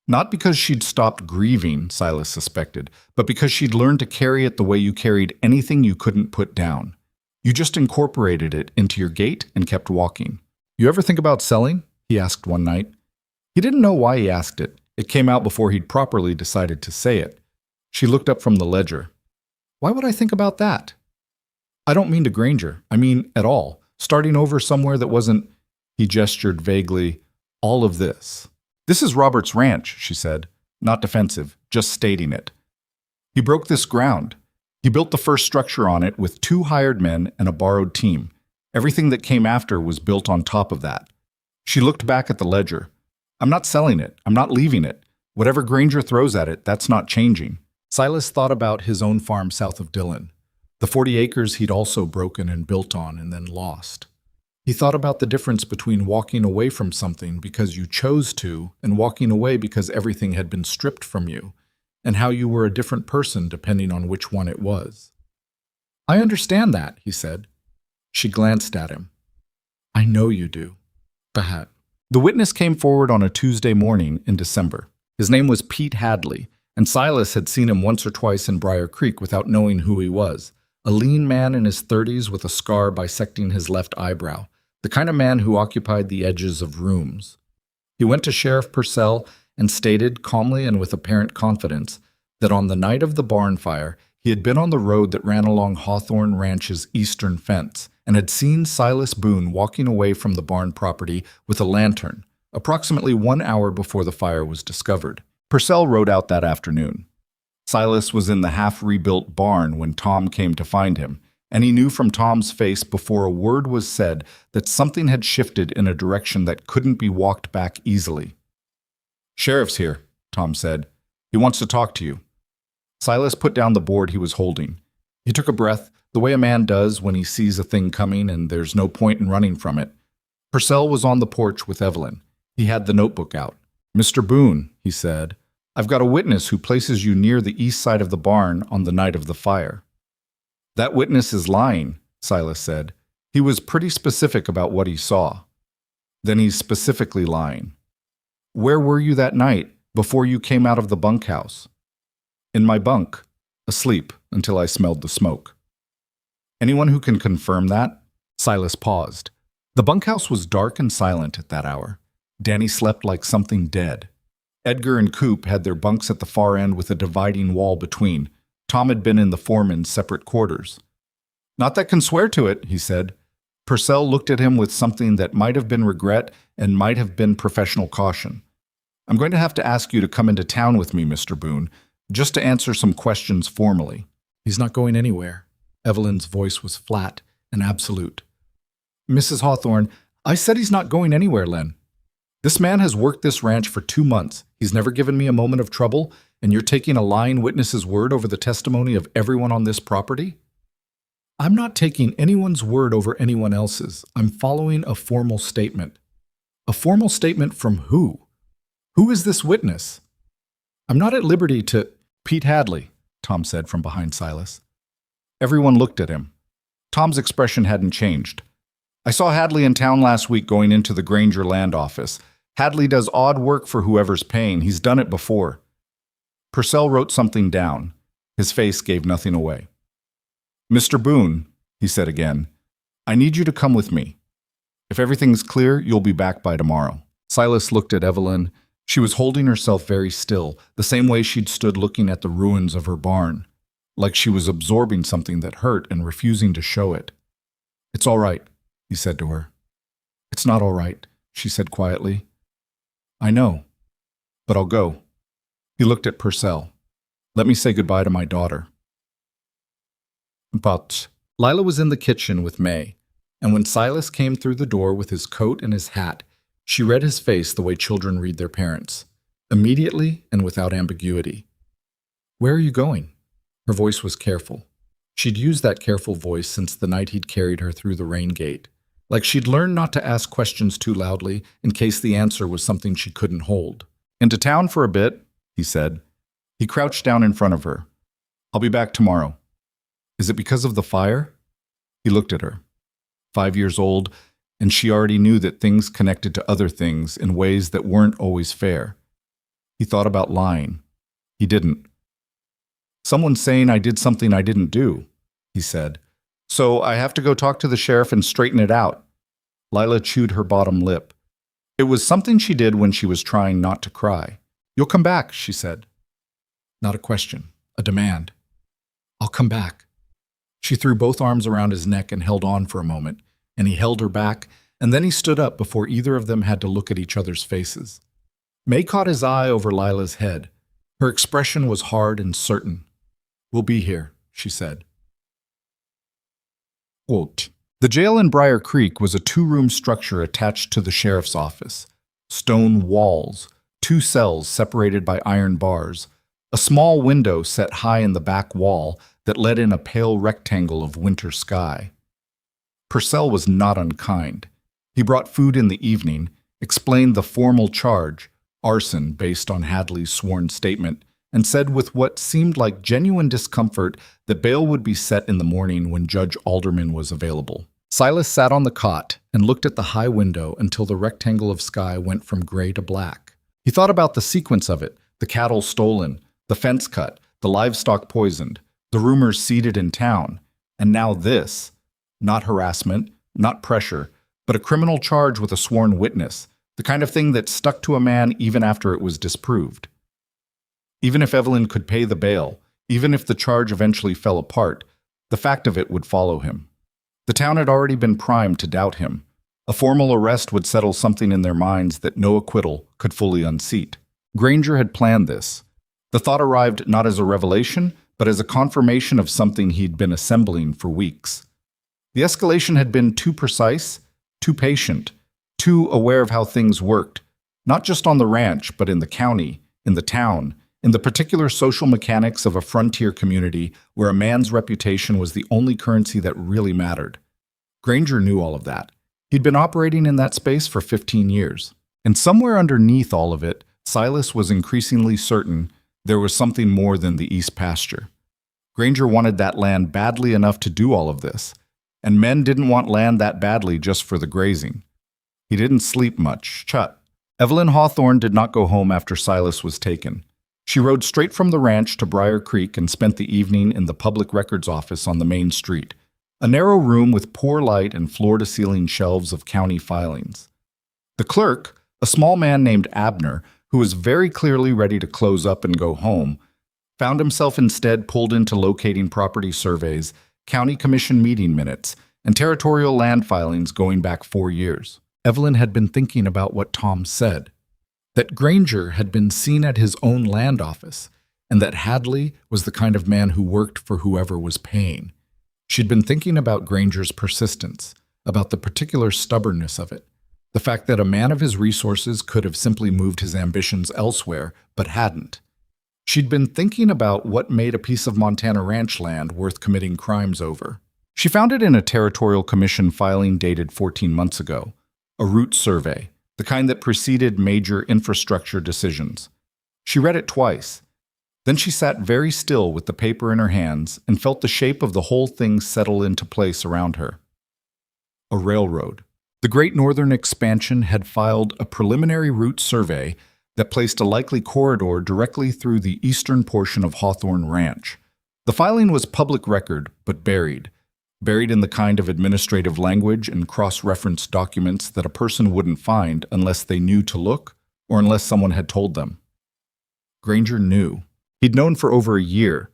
Not because she'd stopped grieving, Silas suspected, but because she'd learned to carry it the way you carried anything you couldn't put down. You just incorporated it into your gait and kept walking. "You ever think about selling?" he asked one night. He didn't know why he asked it. It came out before he'd properly decided to say it. She looked up from the ledger. "Why would I think about that?" "I don't mean to Granger. I mean at all. Starting over somewhere that wasn't—" He gestured vaguely. "All of this." "This is Robert's ranch," she said. Not defensive, just stating it. "He broke this ground. He built the first structure on it with 2 hired men and a borrowed team. Everything that came after was built on top of that." She looked back at the ledger. "I'm not selling it. I'm not leaving it. Whatever Granger throws at it, that's not changing." Silas thought about his own farm south of Dillon. The 40 acres he'd also broken and built on and then lost. He thought about the difference between walking away from something because you chose to and walking away because everything had been stripped from you, and how you were a different person depending on which one it was. "I understand that," he said. She glanced at him. "I know you do." Perhaps. The witness came forward on a Tuesday morning in December. His name was Pete Hadley, and Silas had seen him once or twice in Briar Creek without knowing who he was. A lean man in his 30s with a scar bisecting his left eyebrow, the kind of man who occupied the edges of rooms. He went to Sheriff Purcell and stated, calmly and with apparent confidence, that on the night of the barn fire, he had been on the road that ran along Hawthorne Ranch's eastern fence and had seen Silas Boone walking away from the barn property with a lantern, approximately 1 hour before the fire was discovered. Purcell rode out that afternoon. Silas was in the half-rebuilt barn when Tom came to find him, and he knew from Tom's face before a word was said that something had shifted in a direction that couldn't be walked back easily. "Sheriff's here," Tom said. "He wants to talk to you." Silas put down the board he was holding. He took a breath, the way a man does when he sees a thing coming and there's no point in running from it. Purcell was on the porch with Evelyn. He had the notebook out. "Mr. Boone," he said, "I've got a witness who places you near the east side of the barn on the night of the fire." "That witness is lying," Silas said. "He was pretty specific about what he saw." "Then he's specifically lying." "Where were you that night, before you came out of the bunkhouse?" "In my bunk, asleep until I smelled the smoke." "Anyone who can confirm that?" Silas paused. The bunkhouse was dark and silent at that hour. Danny slept like something dead. Edgar and Coop had their bunks at the far end with a dividing wall between. Tom had been in the foreman's separate quarters. "Not that can swear to it," he said. Purcell looked at him with something that might have been regret and might have been professional caution. "I'm going to have to ask you to come into town with me, Mr. Boone, just to answer some questions formally." "He's not going anywhere." Evelyn's voice was flat and absolute. "Mrs. Hawthorne, I said he's not going anywhere, Len. This man has worked this ranch for 2 months. He's never given me a moment of trouble, and you're taking a lying witness's word over the testimony of everyone on this property?" "I'm not taking anyone's word over anyone else's. I'm following a formal statement." "A formal statement from who? Who is this witness?" "I'm not at liberty to—" "Pete Hadley," Tom said from behind Silas. Everyone looked at him. Tom's expression hadn't changed. "I saw Hadley in town last week going into the Granger land office. Hadley does odd work for whoever's paying. He's done it before." Purcell wrote something down. His face gave nothing away. "Mr. Boone," he said again, "I need you to come with me. If everything's clear, you'll be back by tomorrow." Silas looked at Evelyn. She was holding herself very still, the same way she'd stood looking at the ruins of her barn, like she was absorbing something that hurt and refusing to show it. "It's all right," he said to her. "It's not all right," she said quietly. "I know, but I'll go." He looked at Purcell. "Let me say goodbye to my daughter." But Lila was in the kitchen with May, and when Silas came through the door with his coat and his hat, she read his face the way children read their parents, immediately and without ambiguity. "Where are you going?" Her voice was careful. She'd used that careful voice since the night he'd carried her through the rain gate, like she'd learned not to ask questions too loudly in case the answer was something she couldn't hold. "Into town for a bit," he said. He crouched down in front of her. "I'll be back tomorrow." "Is it because of the fire?" He looked at her. 5 years old, and she already knew that things connected to other things in ways that weren't always fair. He thought about lying. He didn't. "Someone's saying I did something I didn't do," he said. "So I have to go talk to the sheriff and straighten it out." Lila chewed her bottom lip. It was something she did when she was trying not to cry. "You'll come back," she said. Not a question, a demand. "I'll come back." She threw both arms around his neck and held on for a moment, and he held her back, and then he stood up before either of them had to look at each other's faces. May caught his eye over Lila's head. Her expression was hard and certain. "We'll be here," she said. Quote, "The jail in Briar Creek was a 2-room structure attached to the sheriff's office. Stone walls, 2 cells separated by iron bars, a small window set high in the back wall that let in a pale rectangle of winter sky." Purcell was not unkind. He brought food in the evening, explained the formal charge, arson based on Hadley's sworn statement, and said with what seemed like genuine discomfort that bail would be set in the morning when Judge Alderman was available. Silas sat on the cot and looked at the high window until the rectangle of sky went from gray to black. He thought about the sequence of it, the cattle stolen, the fence cut, the livestock poisoned, the rumors seeded in town, and now this. Not harassment, not pressure, but a criminal charge with a sworn witness, the kind of thing that stuck to a man even after it was disproved. Even if Evelyn could pay the bail, even if the charge eventually fell apart, the fact of it would follow him. The town had already been primed to doubt him. A formal arrest would settle something in their minds that no acquittal could fully unseat. Granger had planned this. The thought arrived not as a revelation, but as a confirmation of something he'd been assembling for weeks. The escalation had been too precise, too patient, too aware of how things worked, not just on the ranch, but in the county, in the town, in the particular social mechanics of a frontier community where a man's reputation was the only currency that really mattered. Granger knew all of that. He'd been operating in that space for 15 years. And somewhere underneath all of it, Silas was increasingly certain there was something more than the east pasture. Granger wanted that land badly enough to do all of this, and men didn't want land that badly just for the grazing. He didn't sleep much. Chut. Evelyn Hawthorne did not go home after Silas was taken. She rode straight from the ranch to Briar Creek and spent the evening in the public records office on the main street, a narrow room with poor light and floor-to-ceiling shelves of county filings. The clerk, a small man named Abner, who was very clearly ready to close up and go home, found himself instead pulled into locating property surveys, county commission meeting minutes, and territorial land filings going back 4 years. Evelyn had been thinking about what Tom said, that Granger had been seen at his own land office, and that Hadley was the kind of man who worked for whoever was paying. She'd been thinking about Granger's persistence, about the particular stubbornness of it, the fact that a man of his resources could have simply moved his ambitions elsewhere, but hadn't. She'd been thinking about what made a piece of Montana ranch land worth committing crimes over. She found it in a territorial commission filing dated 14 months ago, a route survey, the kind that preceded major infrastructure decisions. She read it twice. Then she sat very still with the paper in her hands and felt the shape of the whole thing settle into place around her. A railroad. The Great Northern Expansion had filed a preliminary route survey that placed a likely corridor directly through the eastern portion of Hawthorne Ranch. The filing was public record, but buried in the kind of administrative language and cross-reference documents that a person wouldn't find unless they knew to look or unless someone had told them. Granger knew. He'd known for over a year.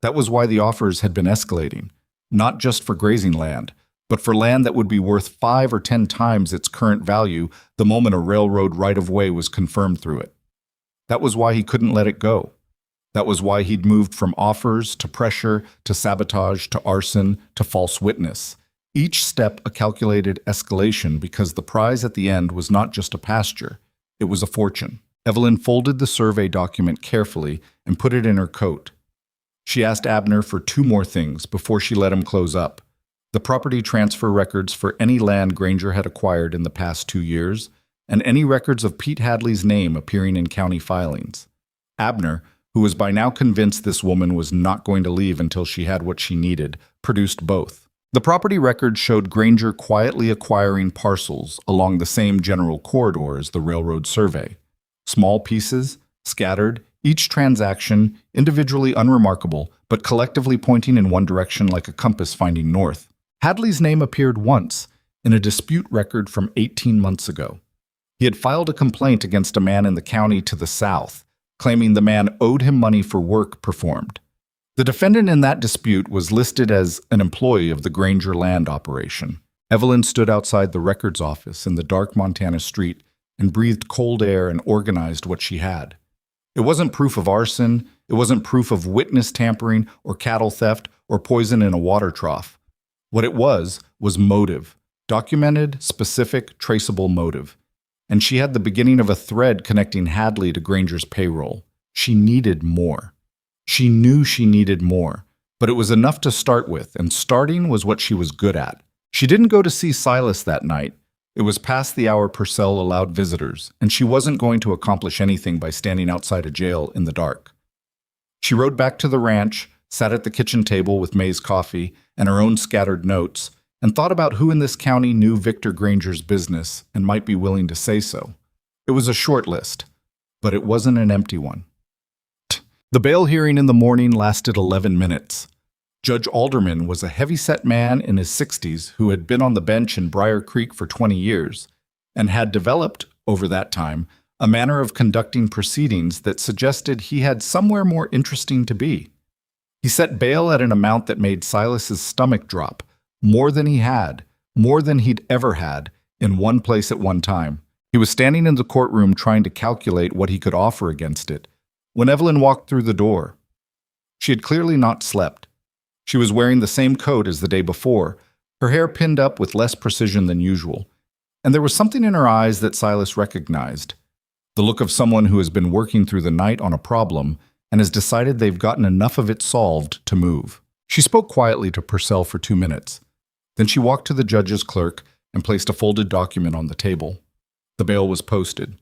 That was why the offers had been escalating, not just for grazing land, but for land that would be worth 5 or 10 times its current value the moment a railroad right-of-way was confirmed through it. That was why he couldn't let it go. That was why he'd moved from offers to pressure to sabotage to arson to false witness. Each step a calculated escalation because the prize at the end was not just a pasture, it was a fortune. Evelyn folded the survey document carefully and put it in her coat. She asked Abner for 2 more things before she let him close up: the property transfer records for any land Granger had acquired in the past 2 years, and any records of Pete Hadley's name appearing in county filings. Abner, who was by now convinced this woman was not going to leave until she had what she needed, produced both. The property records showed Granger quietly acquiring parcels along the same general corridor as the railroad survey. Small pieces, scattered, each transaction individually unremarkable, but collectively pointing in one direction like a compass finding north. Hadley's name appeared once, in a dispute record from 18 months ago. He had filed a complaint against a man in the county to the south, claiming the man owed him money for work performed. The defendant in that dispute was listed as an employee of the Granger land operation. Evelyn stood outside the records office in the dark Montana street and breathed cold air and organized what she had. It wasn't proof of arson, it wasn't proof of witness tampering or cattle theft or poison in a water trough. What it was motive, documented, specific, traceable motive. And she had the beginning of a thread connecting Hadley to Granger's payroll. She needed more. She knew she needed more, but it was enough to start with, and starting was what she was good at. She didn't go to see Silas that night. It was past the hour Purcell allowed visitors, and she wasn't going to accomplish anything by standing outside a jail in the dark. She rode back to the ranch, sat at the kitchen table with May's coffee and her own scattered notes, and thought about who in this county knew Victor Granger's business and might be willing to say so. It was a short list, but it wasn't an empty one. The bail hearing in the morning lasted 11 minutes. Judge Alderman was a heavy-set man in his 60s who had been on the bench in Briar Creek for 20 years and had developed, over that time, a manner of conducting proceedings that suggested he had somewhere more interesting to be. He set bail at an amount that made Silas's stomach drop, more than he'd ever had, in one place at one time, He was standing in the courtroom trying to calculate what he could offer against it when Evelyn walked through the door. She had clearly not slept. She was wearing the same coat as the day before, her hair pinned up with less precision than usual, and there was something in her eyes that Silas recognized. The look of someone who has been working through the night on a problem and has decided they've gotten enough of it solved to move. She spoke quietly to Purcell for 2 minutes. Then she walked to the judge's clerk and placed a folded document on the table. The bail was posted.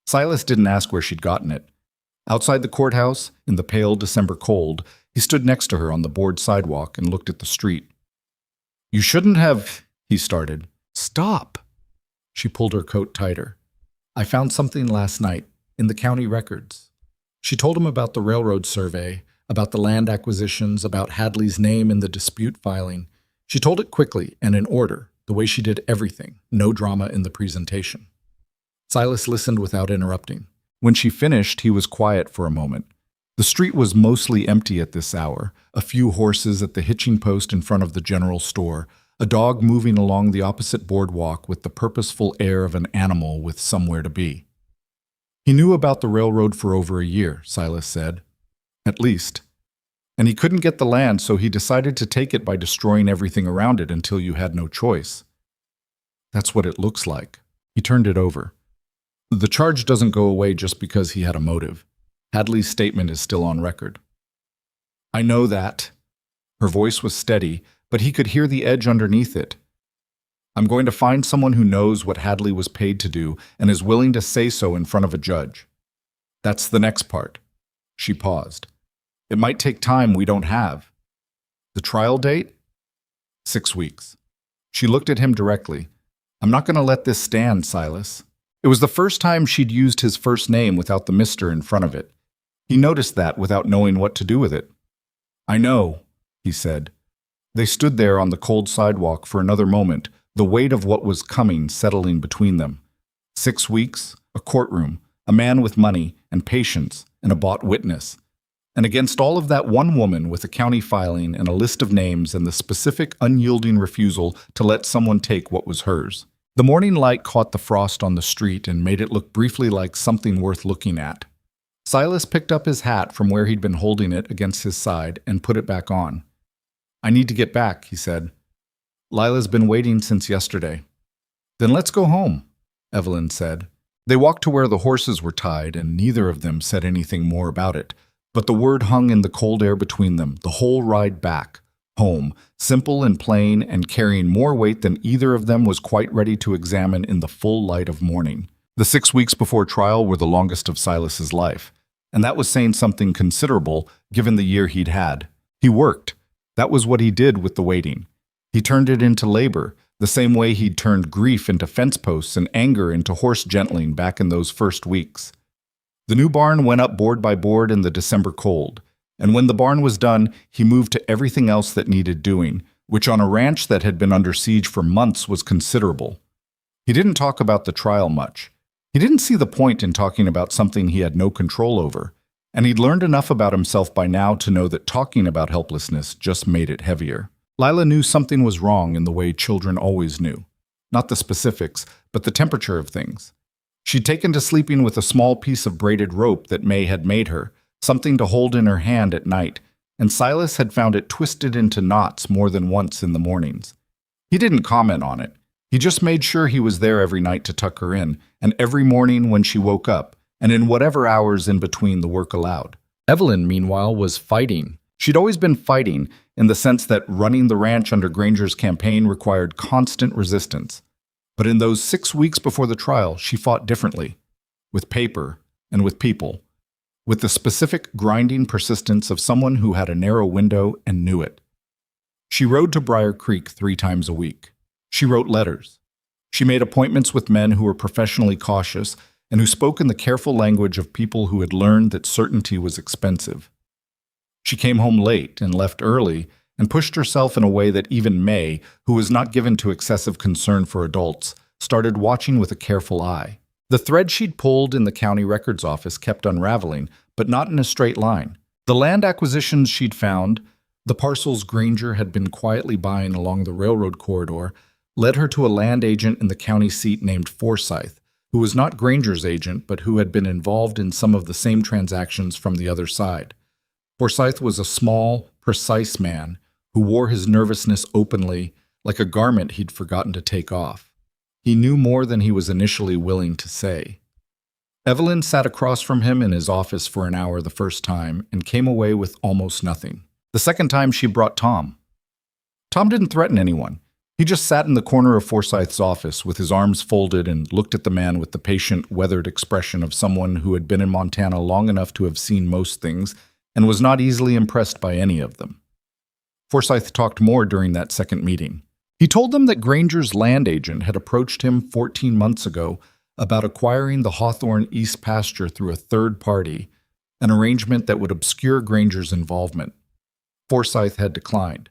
Silas didn't ask where she'd gotten it. Outside the courthouse, in the pale December cold, he stood next to her on the board sidewalk and looked at the street. "You shouldn't have," he started. "Stop." She pulled her coat tighter. "I found something last night, in the county records." She told him about the railroad survey, about the land acquisitions, about Hadley's name in the dispute filing. She told it quickly and in order, the way she did everything, no drama in the presentation. Silas listened without interrupting. When she finished, he was quiet for a moment. The street was mostly empty at this hour, a few horses at the hitching post in front of the general store, a dog moving along the opposite boardwalk with the purposeful air of an animal with somewhere to be. He knew about the railroad for over a year, Silas said. At least. And he couldn't get the land, so he decided to take it by destroying everything around it until you had no choice. That's what it looks like. He turned it over. The charge doesn't go away just because he had a motive. Hadley's statement is still on record. "I know that." Her voice was steady, but he could hear the edge underneath it. "I'm going to find someone who knows what Hadley was paid to do and is willing to say so in front of a judge. That's the next part." She paused. "It might take time we don't have." "The trial date?" 6 weeks. She looked at him directly. "I'm not going to let this stand, Silas." It was the first time she'd used his first name without the Mr. in front of it. He noticed that without knowing what to do with it. "I know," he said. They stood there on the cold sidewalk for another moment, the weight of what was coming settling between them. 6 weeks, a courtroom, a man with money and patience, and a bought witness. And against all of that, one woman with a county filing and a list of names and the specific, unyielding refusal to let someone take what was hers. The morning light caught the frost on the street and made it look briefly like something worth looking at. Silas picked up his hat from where he'd been holding it against his side and put it back on. "I need to get back," he said. "Lila's been waiting since yesterday." "Then let's go home," Evelyn said. They walked to where the horses were tied, and neither of them said anything more about it. But the word hung in the cold air between them, the whole ride back. Home, simple and plain and carrying more weight than either of them was quite ready to examine in the full light of morning. The 6 weeks before trial were the longest of Silas's life, and that was saying something considerable given the year he'd had. He worked. That was what he did with the waiting. He turned it into labor, the same way he'd turned grief into fence posts and anger into horse gentling back in those first weeks. The new barn went up board by board in the December cold. And when the barn was done, he moved to everything else that needed doing, which on a ranch that had been under siege for months was considerable. He didn't talk about the trial much. He didn't see the point in talking about something he had no control over, and he'd learned enough about himself by now to know that talking about helplessness just made it heavier. Lila knew something was wrong in the way children always knew. Not the specifics, but the temperature of things. She'd taken to sleeping with a small piece of braided rope that May had made her, something to hold in her hand at night, and Silas had found it twisted into knots more than once in the mornings. He didn't comment on it. He just made sure he was there every night to tuck her in, and every morning when she woke up, and in whatever hours in between the work allowed. Evelyn, meanwhile, was fighting. She'd always been fighting, in the sense that running the ranch under Granger's campaign required constant resistance. But in those 6 weeks before the trial, she fought differently, with paper and with people, with the specific grinding persistence of someone who had a narrow window and knew it. She rode to Briar Creek 3 times a week. She wrote letters. She made appointments with men who were professionally cautious and who spoke in the careful language of people who had learned that certainty was expensive. She came home late and left early and pushed herself in a way that even May, who was not given to excessive concern for adults, started watching with a careful eye. The thread she'd pulled in the county records office kept unraveling, but not in a straight line. The land acquisitions she'd found, the parcels Granger had been quietly buying along the railroad corridor, led her to a land agent in the county seat named Forsyth, who was not Granger's agent but who had been involved in some of the same transactions from the other side. Forsyth was a small, precise man who wore his nervousness openly, like a garment he'd forgotten to take off. He knew more than he was initially willing to say. Evelyn sat across from him in his office for an hour the first time and came away with almost nothing. The second time she brought Tom. Tom didn't threaten anyone. He just sat in the corner of Forsyth's office with his arms folded and looked at the man with the patient, weathered expression of someone who had been in Montana long enough to have seen most things and was not easily impressed by any of them. Forsyth talked more during that second meeting. He told them that Granger's land agent had approached him 14 months ago about acquiring the Hawthorne East pasture through a third party, an arrangement that would obscure Granger's involvement. Forsyth had declined.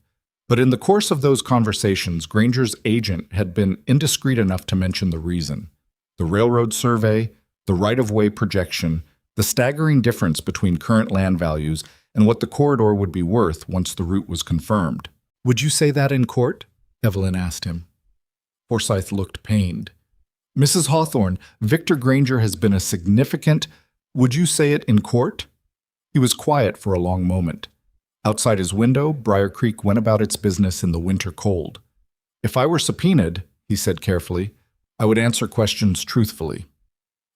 But in the course of those conversations, Granger's agent had been indiscreet enough to mention the reason: the railroad survey, the right-of-way projection, the staggering difference between current land values and what the corridor would be worth once the route was confirmed. "Would you say that in court?" Evelyn asked him. Forsyth looked pained. "Mrs. Hawthorne, Victor Granger has been a significant— would you say it in court?" He was quiet for a long moment. Outside his window, Briar Creek went about its business in the winter cold. "If I were subpoenaed," he said carefully, "I would answer questions truthfully."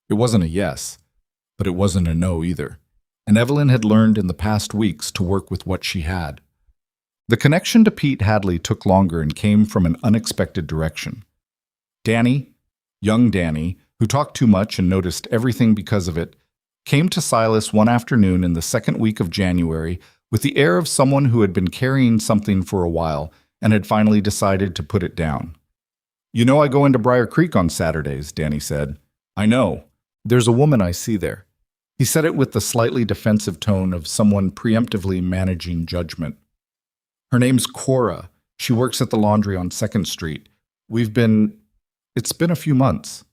It wasn't a yes, but it wasn't a no either, and Evelyn had learned in the past weeks to work with what she had. The connection to Pete Hadley took longer and came from an unexpected direction. Danny, young Danny, who talked too much and noticed everything because of it, came to Silas one afternoon in the second week of January with the air of someone who had been carrying something for a while and had finally decided to put it down. "You know I go into Briar Creek on Saturdays," Danny said. "I know. There's a woman I see there." He said it with the slightly defensive tone of someone preemptively managing judgment. "Her name's Cora. She works at the laundry on 2nd Street. It's been a few months."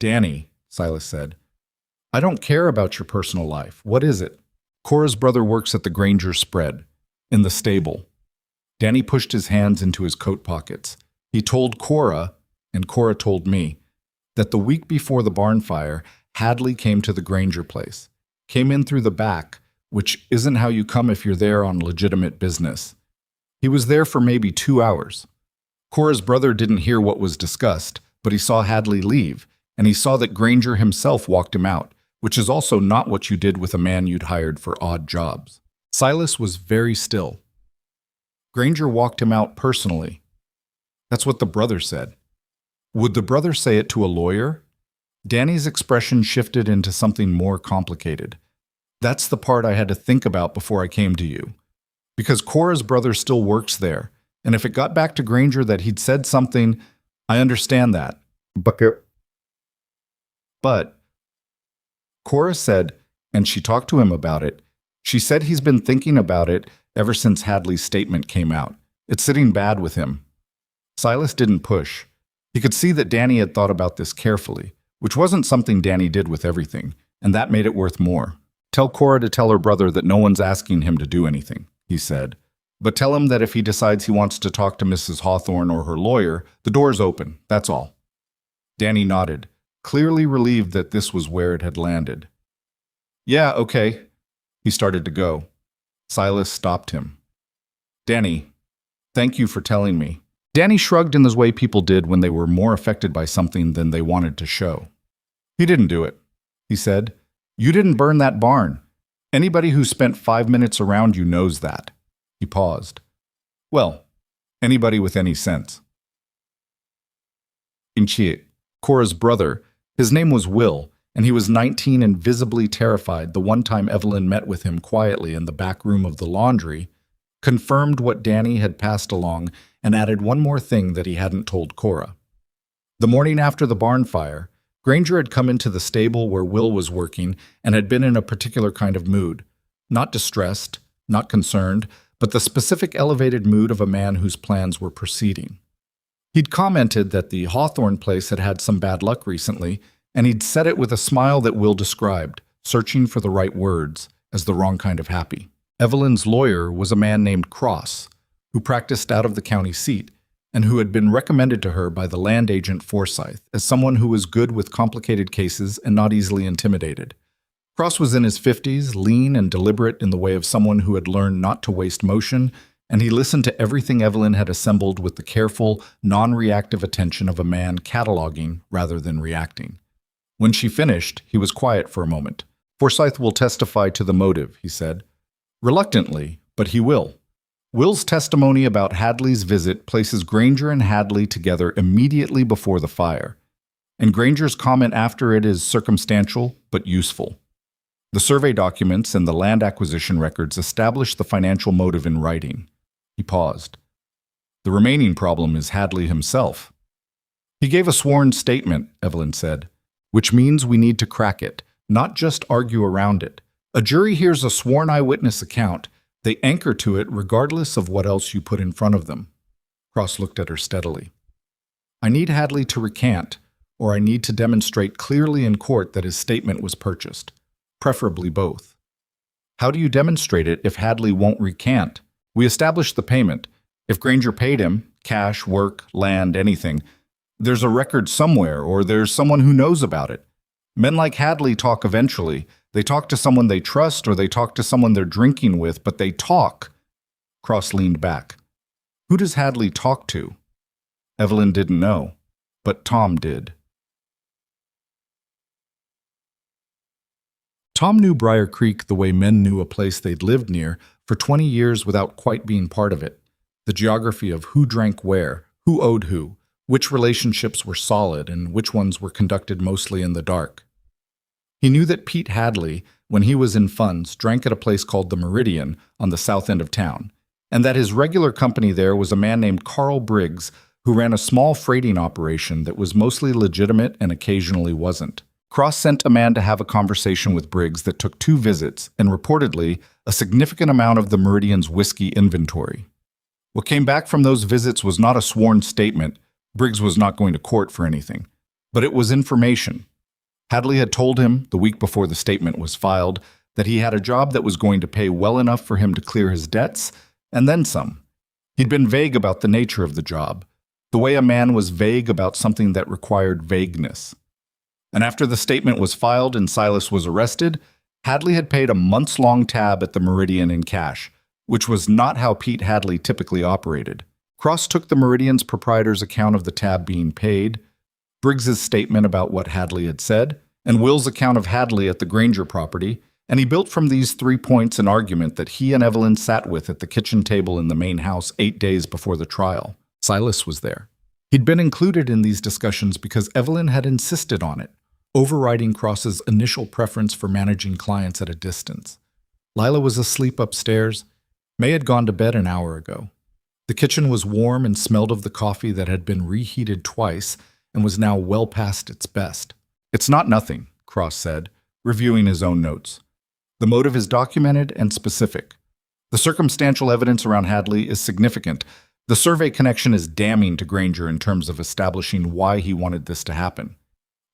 "Danny," Silas said, "I don't care about your personal life. What is it?" "Cora's brother works at the Granger spread, in the stable." Danny pushed his hands into his coat pockets. "He told Cora, and Cora told me, that the week before the barn fire, Hadley came to the Granger place. Came in through the back, which isn't how you come if you're there on legitimate business. He was there for maybe 2 hours. Cora's brother didn't hear what was discussed, but he saw Hadley leave, and he saw that Granger himself walked him out, which is also not what you did with a man you'd hired for odd jobs." Silas was very still. "Granger walked him out personally." "That's what the brother said." "Would the brother say it to a lawyer?" Danny's expression shifted into something more complicated. "That's the part I had to think about before I came to you. Because Cora's brother still works there, and if it got back to Granger that he'd said something, I understand that. But Cora said, and she talked to him about it, she said he's been thinking about it ever since Hadley's statement came out. It's sitting bad with him." Silas didn't push. He could see that Danny had thought about this carefully, which wasn't something Danny did with everything, and that made it worth more. "Tell Cora to tell her brother that no one's asking him to do anything," he said. "But tell him that if he decides he wants to talk to Mrs. Hawthorne or her lawyer, the door's open, that's all." Danny nodded, clearly relieved that this was where it had landed. "Yeah, okay." He started to go. Silas stopped him. "Danny, thank you for telling me." Danny shrugged in the way people did when they were more affected by something than they wanted to show. "He didn't do it," he said. "You didn't burn that barn. Anybody who spent 5 minutes around you knows that." He paused. "Well, anybody with any sense." Inchiet, Cora's brother, his name was Will, and he was 19 and visibly terrified the one time Evelyn met with him quietly in the back room of the laundry, confirmed what Danny had passed along and added one more thing that he hadn't told Cora. The morning after the barn fire, Granger had come into the stable where Will was working and had been in a particular kind of mood. Not distressed, not concerned, but the specific elevated mood of a man whose plans were proceeding. He'd commented that the Hawthorne place had had some bad luck recently, and he'd said it with a smile that Will described, searching for the right words, as the wrong kind of happy. Evelyn's lawyer was a man named Cross, who practiced out of the county seat, and who had been recommended to her by the land agent Forsyth as someone who was good with complicated cases and not easily intimidated. Cross was in his 50s, lean and deliberate in the way of someone who had learned not to waste motion, and he listened to everything Evelyn had assembled with the careful, non-reactive attention of a man cataloging rather than reacting. When she finished, he was quiet for a moment. "Forsyth will testify to the motive," he said. "Reluctantly, but he will." Will's testimony about Hadley's visit places Granger and Hadley together immediately before the fire, and Granger's comment after it is circumstantial but useful. The survey documents and the land acquisition records establish the financial motive in writing. He paused. "The remaining problem is Hadley himself." "He gave a sworn statement," Evelyn said, "which means we need to crack it, not just argue around it. A jury hears a sworn eyewitness account. They anchor to it regardless of what else you put in front of them." Cross looked at her steadily. "I need Hadley to recant, or I need to demonstrate clearly in court that his statement was purchased, preferably both." "How do you demonstrate it if Hadley won't recant?" "We establish the payment. If Granger paid him, cash, work, land, anything, there's a record somewhere, or there's someone who knows about it. Men like Hadley talk eventually. They talk to someone they trust, or they talk to someone they're drinking with, but they talk." Cross leaned back. "Who does Hadley talk to?" Evelyn didn't know, but Tom did. Tom knew Briar Creek the way men knew a place they'd lived near for 20 years without quite being part of it. The geography of who drank where, who owed who, which relationships were solid and which ones were conducted mostly in the dark. He knew that Pete Hadley, when he was in funds, drank at a place called the Meridian on the south end of town, and that his regular company there was a man named Carl Briggs, who ran a small freighting operation that was mostly legitimate and occasionally wasn't. Cross sent a man to have a conversation with Briggs that took 2 visits and, reportedly, a significant amount of the Meridian's whiskey inventory. What came back from those visits was not a sworn statement. Briggs was not going to court for anything, but it was information. Hadley had told him, the week before the statement was filed, that he had a job that was going to pay well enough for him to clear his debts, and then some. He'd been vague about the nature of the job, the way a man was vague about something that required vagueness. And after the statement was filed and Silas was arrested, Hadley had paid a months-long tab at the Meridian in cash, which was not how Pete Hadley typically operated. Cross took the Meridian's proprietor's account of the tab being paid, Briggs's statement about what Hadley had said, and Will's account of Hadley at the Granger property, and he built from these 3 points an argument that he and Evelyn sat with at the kitchen table in the main house 8 days before the trial. Silas was there. He'd been included in these discussions because Evelyn had insisted on it, overriding Cross's initial preference for managing clients at a distance. Lila was asleep upstairs. May had gone to bed an hour ago. The kitchen was warm and smelled of the coffee that had been reheated twice and was now well past its best. "It's not nothing," Cross said, reviewing his own notes. "The motive is documented and specific. The circumstantial evidence around Hadley is significant. The survey connection is damning to Granger in terms of establishing why he wanted this to happen."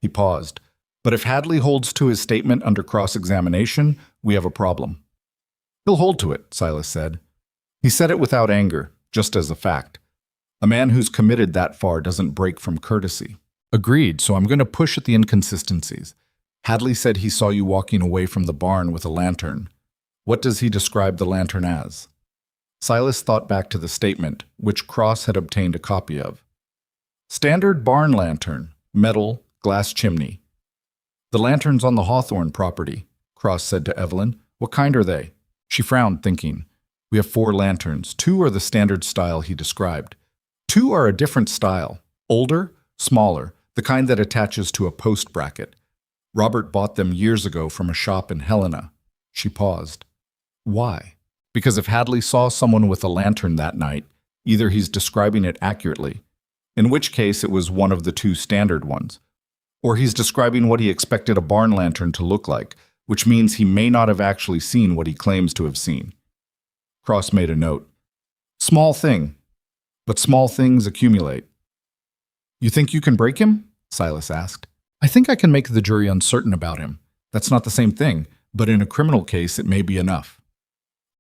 He paused. "But if Hadley holds to his statement under cross-examination, we have a problem." "He'll hold to it," Silas said. He said it without anger, just as a fact. A man who's committed that far doesn't break from courtesy. "Agreed, so I'm going to push at the inconsistencies. Hadley said he saw you walking away from the barn with a lantern. What does he describe the lantern as?" Silas thought back to the statement, which Cross had obtained a copy of. "Standard barn lantern, metal, glass chimney." "The lantern's on the Hawthorne property," Cross said to Evelyn. "What kind are they?" She frowned, thinking. "We have 4 lanterns. 2 are the standard style he described. 2 are a different style, older, smaller, the kind that attaches to a post bracket. Robert bought them years ago from a shop in Helena." She paused. "Why?" "Because if Hadley saw someone with a lantern that night, either he's describing it accurately, in which case it was one of the 2 standard ones, or he's describing what he expected a barn lantern to look like, which means he may not have actually seen what he claims to have seen." Cross made a note. "Small thing, but small things accumulate." "You think you can break him?" Silas asked. "I think I can make the jury uncertain about him. That's not the same thing, but in a criminal case it may be enough."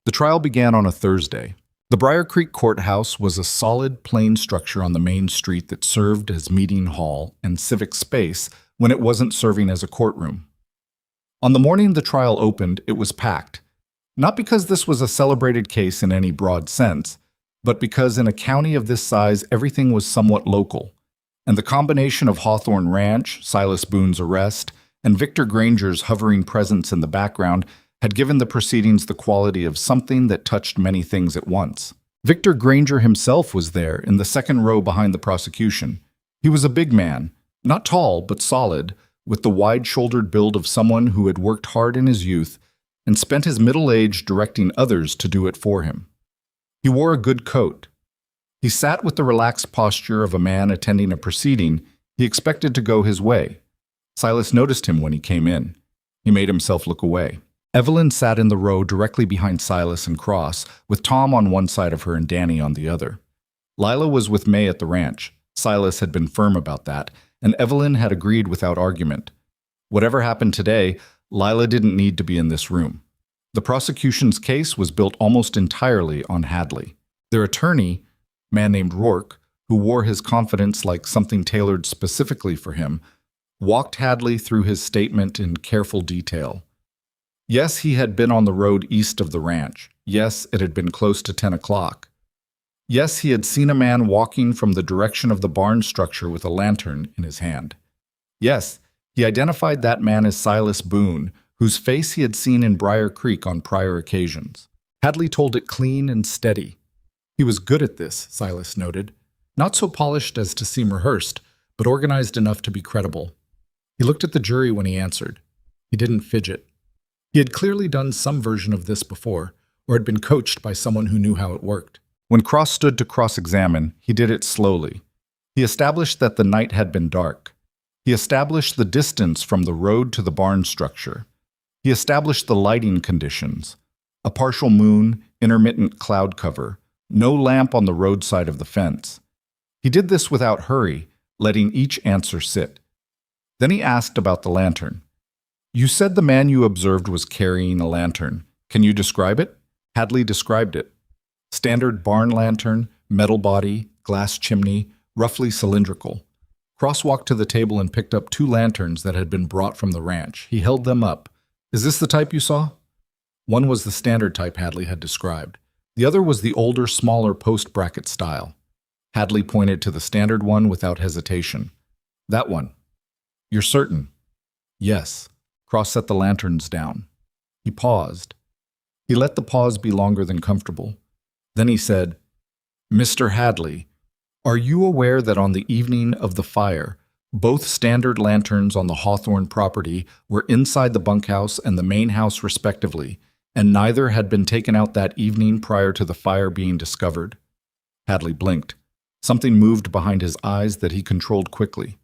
The trial began on a Thursday. The Briar Creek Courthouse was a solid, plain structure on the main street that served as meeting hall and civic space when it wasn't serving as a courtroom. On the morning the trial opened, it was packed. Not because this was a celebrated case in any broad sense, but because in a county of this size, everything was somewhat local. And the combination of Hawthorne Ranch, Silas Boone's arrest, and Victor Granger's hovering presence in the background had given the proceedings the quality of something that touched many things at once. Victor Granger himself was there in the second row behind the prosecution. He was a big man, not tall but solid, with the wide-shouldered build of someone who had worked hard in his youth and spent his middle age directing others to do it for him. He wore a good coat. He sat with the relaxed posture of a man attending a proceeding he expected to go his way. Silas noticed him when he came in. He made himself look away. Evelyn sat in the row directly behind Silas and Cross, with Tom on one side of her and Danny on the other. Lila was with May at the ranch. Silas had been firm about that, and Evelyn had agreed without argument. Whatever happened today, Lila didn't need to be in this room. The prosecution's case was built almost entirely on Hadley. Their attorney, a man named Rourke, who wore his confidence like something tailored specifically for him, walked Hadley through his statement in careful detail. Yes, he had been on the road east of the ranch. Yes, it had been close to 10 o'clock. Yes, he had seen a man walking from the direction of the barn structure with a lantern in his hand. Yes, he identified that man as Silas Boone, whose face he had seen in Briar Creek on prior occasions. Hadley told it clean and steady. He was good at this, Silas noted. Not so polished as to seem rehearsed, but organized enough to be credible. He looked at the jury when he answered. He didn't fidget. He had clearly done some version of this before, or had been coached by someone who knew how it worked. When Cross stood to cross-examine, he did it slowly. He established that the night had been dark. He established the distance from the road to the barn structure. He established the lighting conditions. A partial moon, intermittent cloud cover, no lamp on the roadside of the fence. He did this without hurry, letting each answer sit. Then he asked about the lantern. You said the man you observed was carrying a lantern. Can you describe it? Hadley described it. Standard barn lantern, metal body, glass chimney, roughly cylindrical. Cross walked to the table and picked up 2 lanterns that had been brought from the ranch. He held them up. Is this the type you saw? One was the standard type Hadley had described. The other was the older, smaller post-bracket style. Hadley pointed to the standard one without hesitation. That one. You're certain? Yes. Cross set the lanterns down. He paused. He let the pause be longer than comfortable. Then he said, Mr. Hadley, are you aware that on the evening of the fire, both standard lanterns on the Hawthorne property were inside the bunkhouse and the main house respectively, and neither had been taken out that evening prior to the fire being discovered? Hadley blinked. Something moved behind his eyes that he controlled quickly.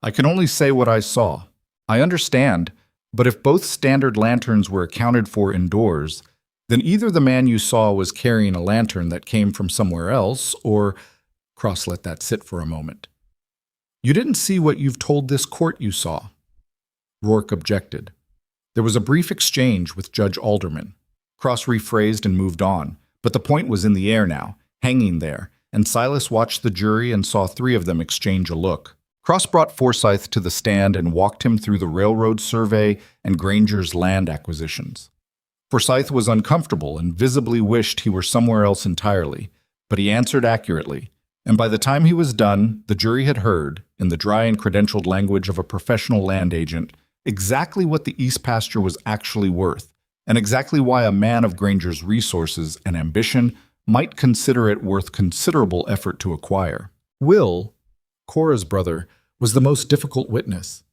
I can only say what I saw. I understand. But if both standard lanterns were accounted for indoors, then either the man you saw was carrying a lantern that came from somewhere else, or Cross let that sit for a moment. You didn't see what you've told this court you saw. Rourke objected. There was a brief exchange with Judge Alderman. Cross rephrased and moved on, but the point was in the air now, hanging there, and Silas watched the jury and saw 3 of them exchange a look. Cross brought Forsyth to the stand and walked him through the railroad survey and Granger's land acquisitions. Forsyth was uncomfortable and visibly wished he were somewhere else entirely, but he answered accurately, and by the time he was done, the jury had heard, in the dry and credentialed language of a professional land agent, exactly what the East pasture was actually worth, and exactly why a man of Granger's resources and ambition might consider it worth considerable effort to acquire. Will, Cora's brother, was the most difficult witness.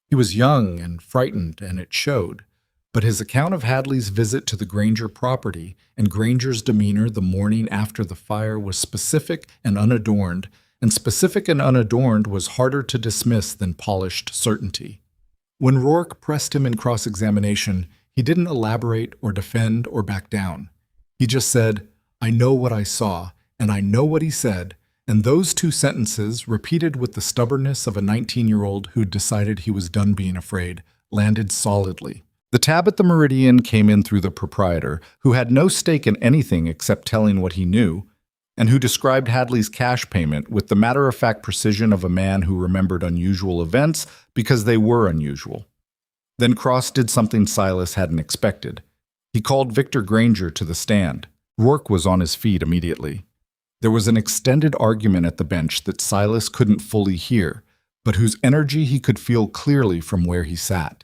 He was young and frightened, and it showed. But his account of Hadley's visit to the Granger property and Granger's demeanor the morning after the fire was specific and unadorned was harder to dismiss than polished certainty. When Rourke pressed him in cross-examination, he didn't elaborate or defend or back down. He just said, I know what I saw, and I know what he said, and those 2 sentences, repeated with the stubbornness of a 19-year-old who'd decided he was done being afraid, landed solidly. The tab at the Meridian came in through the proprietor, who had no stake in anything except telling what he knew, and who described Hadley's cash payment with the matter-of-fact precision of a man who remembered unusual events because they were unusual. Then Cross did something Silas hadn't expected. He called Victor Granger to the stand. Rourke was on his feet immediately. There was an extended argument at the bench that Silas couldn't fully hear, but whose energy he could feel clearly from where he sat.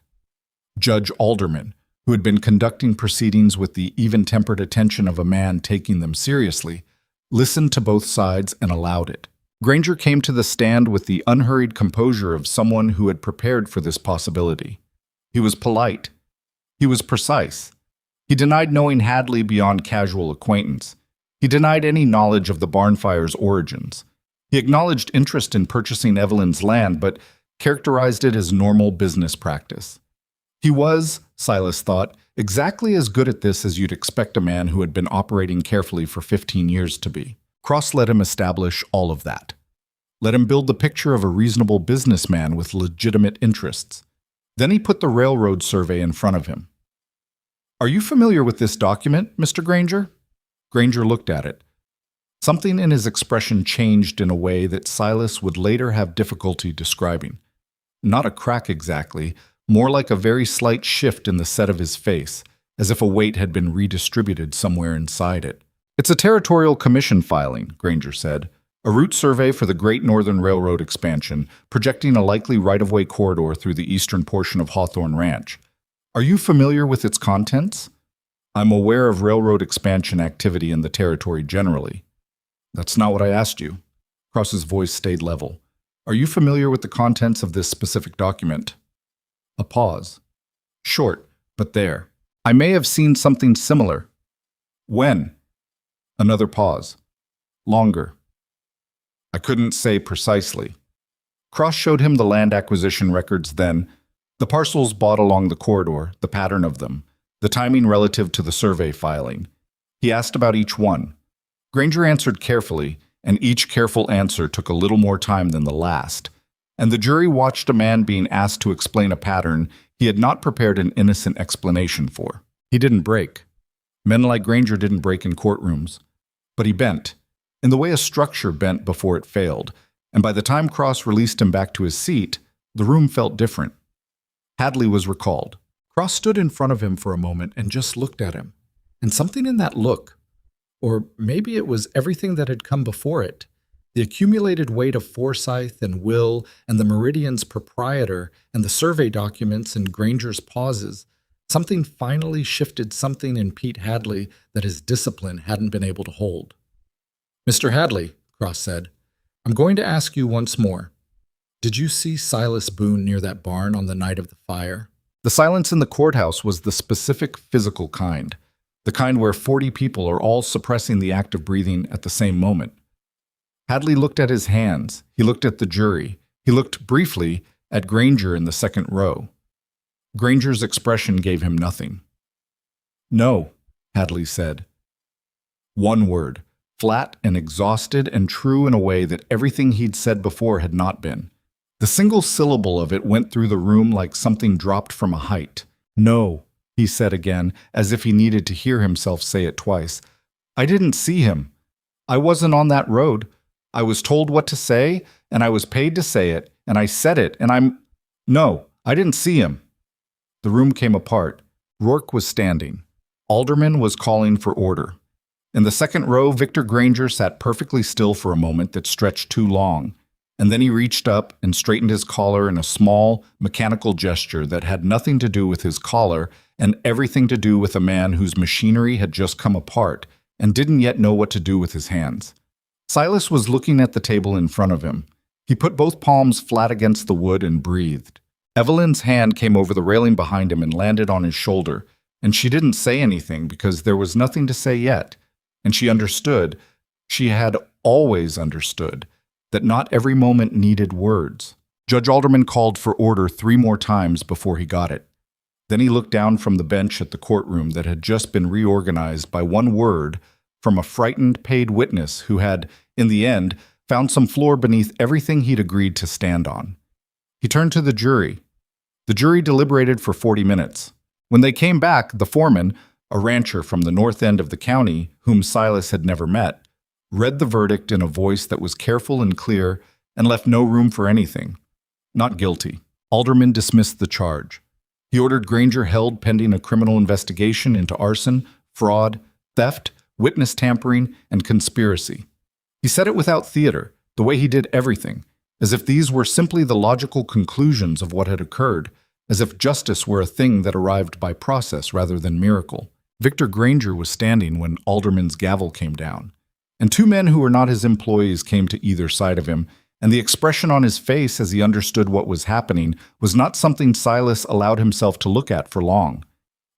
Judge Alderman, who had been conducting proceedings with the even-tempered attention of a man taking them seriously, listened to both sides and allowed it. Granger came to the stand with the unhurried composure of someone who had prepared for this possibility. He was polite. He was precise. He denied knowing Hadley beyond casual acquaintance. He denied any knowledge of the Barnfire's origins. He acknowledged interest in purchasing Evelyn's land, but characterized it as normal business practice. He was, Silas thought, exactly as good at this as you'd expect a man who had been operating carefully for 15 years to be. Cross let him establish all of that. Let him build the picture of a reasonable businessman with legitimate interests. Then he put the railroad survey in front of him. "Are you familiar with this document, Mr. Granger?" Granger looked at it. Something in his expression changed in a way that Silas would later have difficulty describing. Not a crack exactly, more like a very slight shift in the set of his face, as if a weight had been redistributed somewhere inside it. "It's a territorial commission filing," Granger said. "A route survey for the Great Northern Railroad expansion, projecting a likely right-of-way corridor through the eastern portion of Hawthorne Ranch. Are you familiar with its contents?" "I'm aware of railroad expansion activity in the territory generally." "That's not what I asked you." Cross's voice stayed level. "Are you familiar with the contents of this specific document?" A pause. Short, but there. "I may have seen something similar." "When?" Another pause. Longer. "I couldn't say precisely." Cross showed him the land acquisition records then, the parcels bought along the corridor, the pattern of them, the timing relative to the survey filing. He asked about each one. Granger answered carefully, and each careful answer took a little more time than the last, and the jury watched a man being asked to explain a pattern he had not prepared an innocent explanation for. He didn't break. Men like Granger didn't break in courtrooms. But he bent, in the way a structure bent before it failed, and by the time Cross released him back to his seat, the room felt different. Hadley was recalled. Cross stood in front of him for a moment and just looked at him. And something in that look, or maybe it was everything that had come before it, the accumulated weight of Forsyth and Will and the Meridian's proprietor and the survey documents and Granger's pauses, something finally shifted something in Pete Hadley that his discipline hadn't been able to hold. "Mr. Hadley," Cross said, "I'm going to ask you once more. Did you see Silas Boone near that barn on the night of the fire?" The silence in the courthouse was the specific physical kind, the kind where 40 people are all suppressing the act of breathing at the same moment. Hadley looked at his hands. He looked at the jury. He looked briefly at Granger in the second row. Granger's expression gave him nothing. "No," Hadley said. One word, flat and exhausted and true in a way that everything he'd said before had not been. The single syllable of it went through the room like something dropped from a height. "No," he said again, as if he needed to hear himself say it twice. "I didn't see him. I wasn't on that road. I was told what to say, and I was paid to say it, and I said it, and No, I didn't see him." The room came apart. Rourke was standing. Alderman was calling for order. In the second row, Victor Granger sat perfectly still for a moment that stretched too long, and then he reached up and straightened his collar in a small, mechanical gesture that had nothing to do with his collar and everything to do with a man whose machinery had just come apart and didn't yet know what to do with his hands. Silas was looking at the table in front of him. He put both palms flat against the wood and breathed. Evelyn's hand came over the railing behind him and landed on his shoulder, and she didn't say anything because there was nothing to say yet, and she understood, she had always understood, that not every moment needed words. Judge Alderman called for order 3 more times before he got it. Then he looked down from the bench at the courtroom that had just been reorganized by one word from a frightened paid witness who had, in the end, found some floor beneath everything he'd agreed to stand on. He turned to the jury. The jury deliberated for 40 minutes. When they came back, the foreman, a rancher from the north end of the county whom Silas had never met, read the verdict in a voice that was careful and clear and left no room for anything. Not guilty. Alderman dismissed the charge. He ordered Granger held pending a criminal investigation into arson, fraud, theft, witness tampering, and conspiracy. He said it without theater, the way he did everything, as if these were simply the logical conclusions of what had occurred, as if justice were a thing that arrived by process rather than miracle. Victor Granger was standing when Alderman's gavel came down, and two men who were not his employees came to either side of him, and the expression on his face as he understood what was happening was not something Silas allowed himself to look at for long.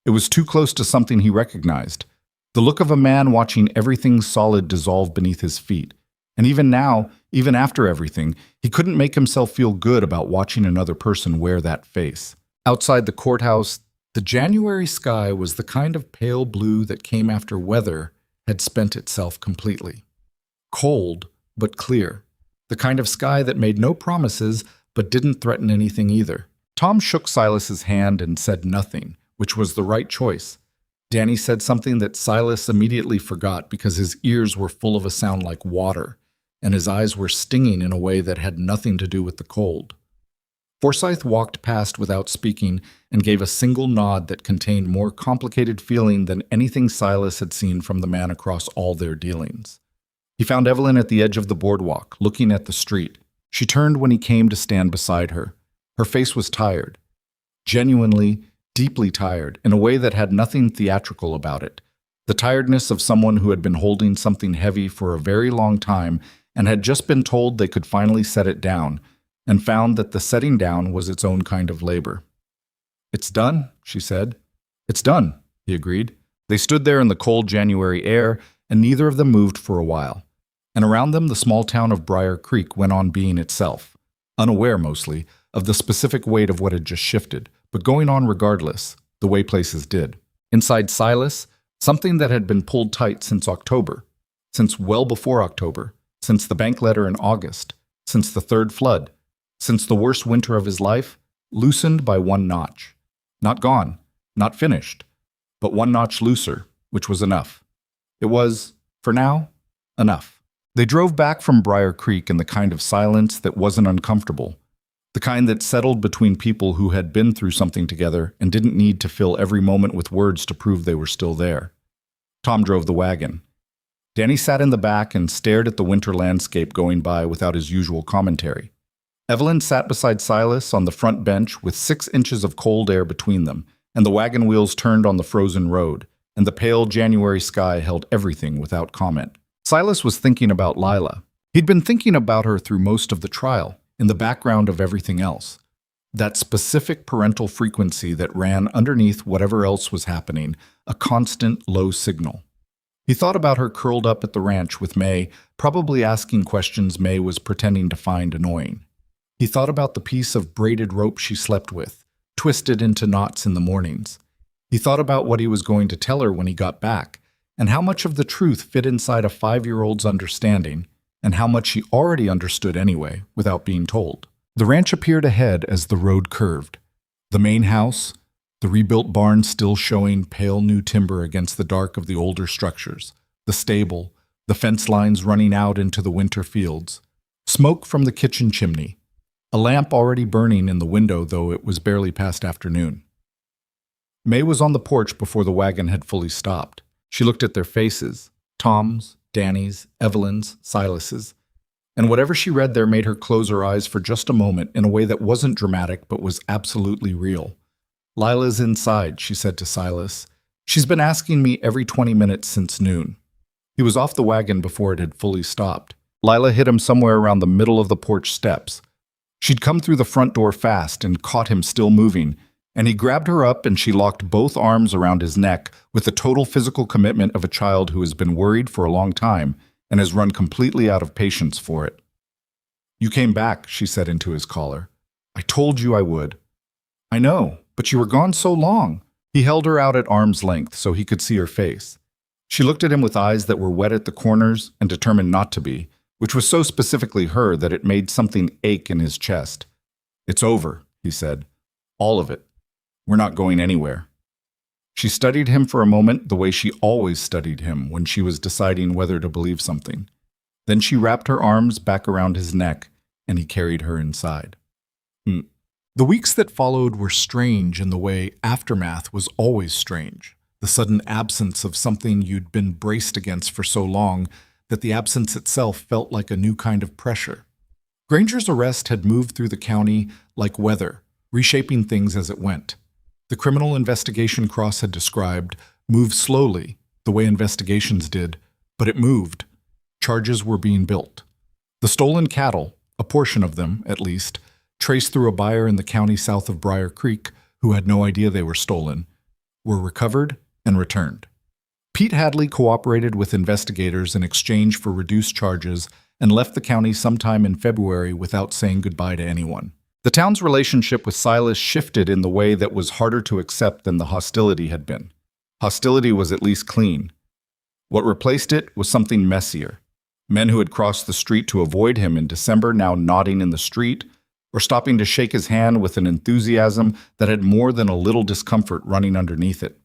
It was too close to something he recognized, the look of a man watching everything solid dissolve beneath his feet. And even now, even after everything, he couldn't make himself feel good about watching another person wear that face. Outside the courthouse, the January sky was the kind of pale blue that came after weather had spent itself completely. Cold, but clear. The kind of sky that made no promises, but didn't threaten anything either. Tom shook Silas's hand and said nothing, which was the right choice. Danny said something that Silas immediately forgot because his ears were full of a sound like water, and his eyes were stinging in a way that had nothing to do with the cold. Forsyth walked past without speaking and gave a single nod that contained more complicated feeling than anything Silas had seen from the man across all their dealings. He found Evelyn at the edge of the boardwalk, looking at the street. She turned when he came to stand beside her. Her face was tired. Genuinely, deeply tired, in a way that had nothing theatrical about it. The tiredness of someone who had been holding something heavy for a very long time and had just been told they could finally set it down, and found that the setting down was its own kind of labor. "It's done," she said. "It's done," he agreed. They stood there in the cold January air, and neither of them moved for a while. And around them the small town of Briar Creek went on being itself, unaware mostly of the specific weight of what had just shifted, but going on regardless, the way places did. Inside Silas, something that had been pulled tight since October, since well before October, since the bank letter in August, since the third flood, since the worst winter of his life, loosened by one notch. Not gone, not finished, but one notch looser, which was enough. It was, for now, enough. They drove back from Briar Creek in the kind of silence that wasn't uncomfortable, the kind that settled between people who had been through something together and didn't need to fill every moment with words to prove they were still there. Tom drove the wagon. Danny sat in the back and stared at the winter landscape going by without his usual commentary. Evelyn sat beside Silas on the front bench with 6 inches of cold air between them, and the wagon wheels turned on the frozen road, and the pale January sky held everything without comment. Silas was thinking about Lila. He'd been thinking about her through most of the trial, in the background of everything else. That specific parental frequency that ran underneath whatever else was happening, a constant low signal. He thought about her curled up at the ranch with May, probably asking questions May was pretending to find annoying. He thought about the piece of braided rope she slept with, twisted into knots in the mornings. He thought about what he was going to tell her when he got back, and how much of the truth fit inside a 5-year-old's understanding, and how much she already understood anyway, without being told. The ranch appeared ahead as the road curved. The main house, the rebuilt barn still showing pale new timber against the dark of the older structures, the stable, the fence lines running out into the winter fields, smoke from the kitchen chimney, a lamp already burning in the window though it was barely past afternoon. May was on the porch before the wagon had fully stopped. She looked at their faces, Tom's, Danny's, Evelyn's, Silas's, and whatever she read there made her close her eyes for just a moment in a way that wasn't dramatic but was absolutely real. "Lila's inside," she said to Silas. "She's been asking me every 20 minutes since noon." He was off the wagon before it had fully stopped. Lila hit him somewhere around the middle of the porch steps. She'd come through the front door fast and caught him still moving, and he grabbed her up and she locked both arms around his neck with the total physical commitment of a child who has been worried for a long time and has run completely out of patience for it. "You came back," she said into his collar. "I told you I would." "I know, but you were gone so long." He held her out at arm's length so he could see her face. She looked at him with eyes that were wet at the corners and determined not to be, which was so specifically her that it made something ache in his chest. "It's over," he said. "All of it. We're not going anywhere." She studied him for a moment the way she always studied him when she was deciding whether to believe something. Then she wrapped her arms back around his neck, and he carried her inside. The weeks that followed were strange in the way aftermath was always strange. The sudden absence of something you'd been braced against for so long that the absence itself felt like a new kind of pressure. Granger's arrest had moved through the county like weather, reshaping things as it went. The criminal investigation Cross had described moved slowly, the way investigations did, but it moved. Charges were being built. The stolen cattle, a portion of them, at least, traced through a buyer in the county south of Briar Creek who had no idea they were stolen, were recovered and returned. Pete Hadley cooperated with investigators in exchange for reduced charges and left the county sometime in February without saying goodbye to anyone. The town's relationship with Silas shifted in the way that was harder to accept than the hostility had been. Hostility was at least clean. What replaced it was something messier. Men who had crossed the street to avoid him in December now nodding in the street, or stopping to shake his hand with an enthusiasm that had more than a little discomfort running underneath it.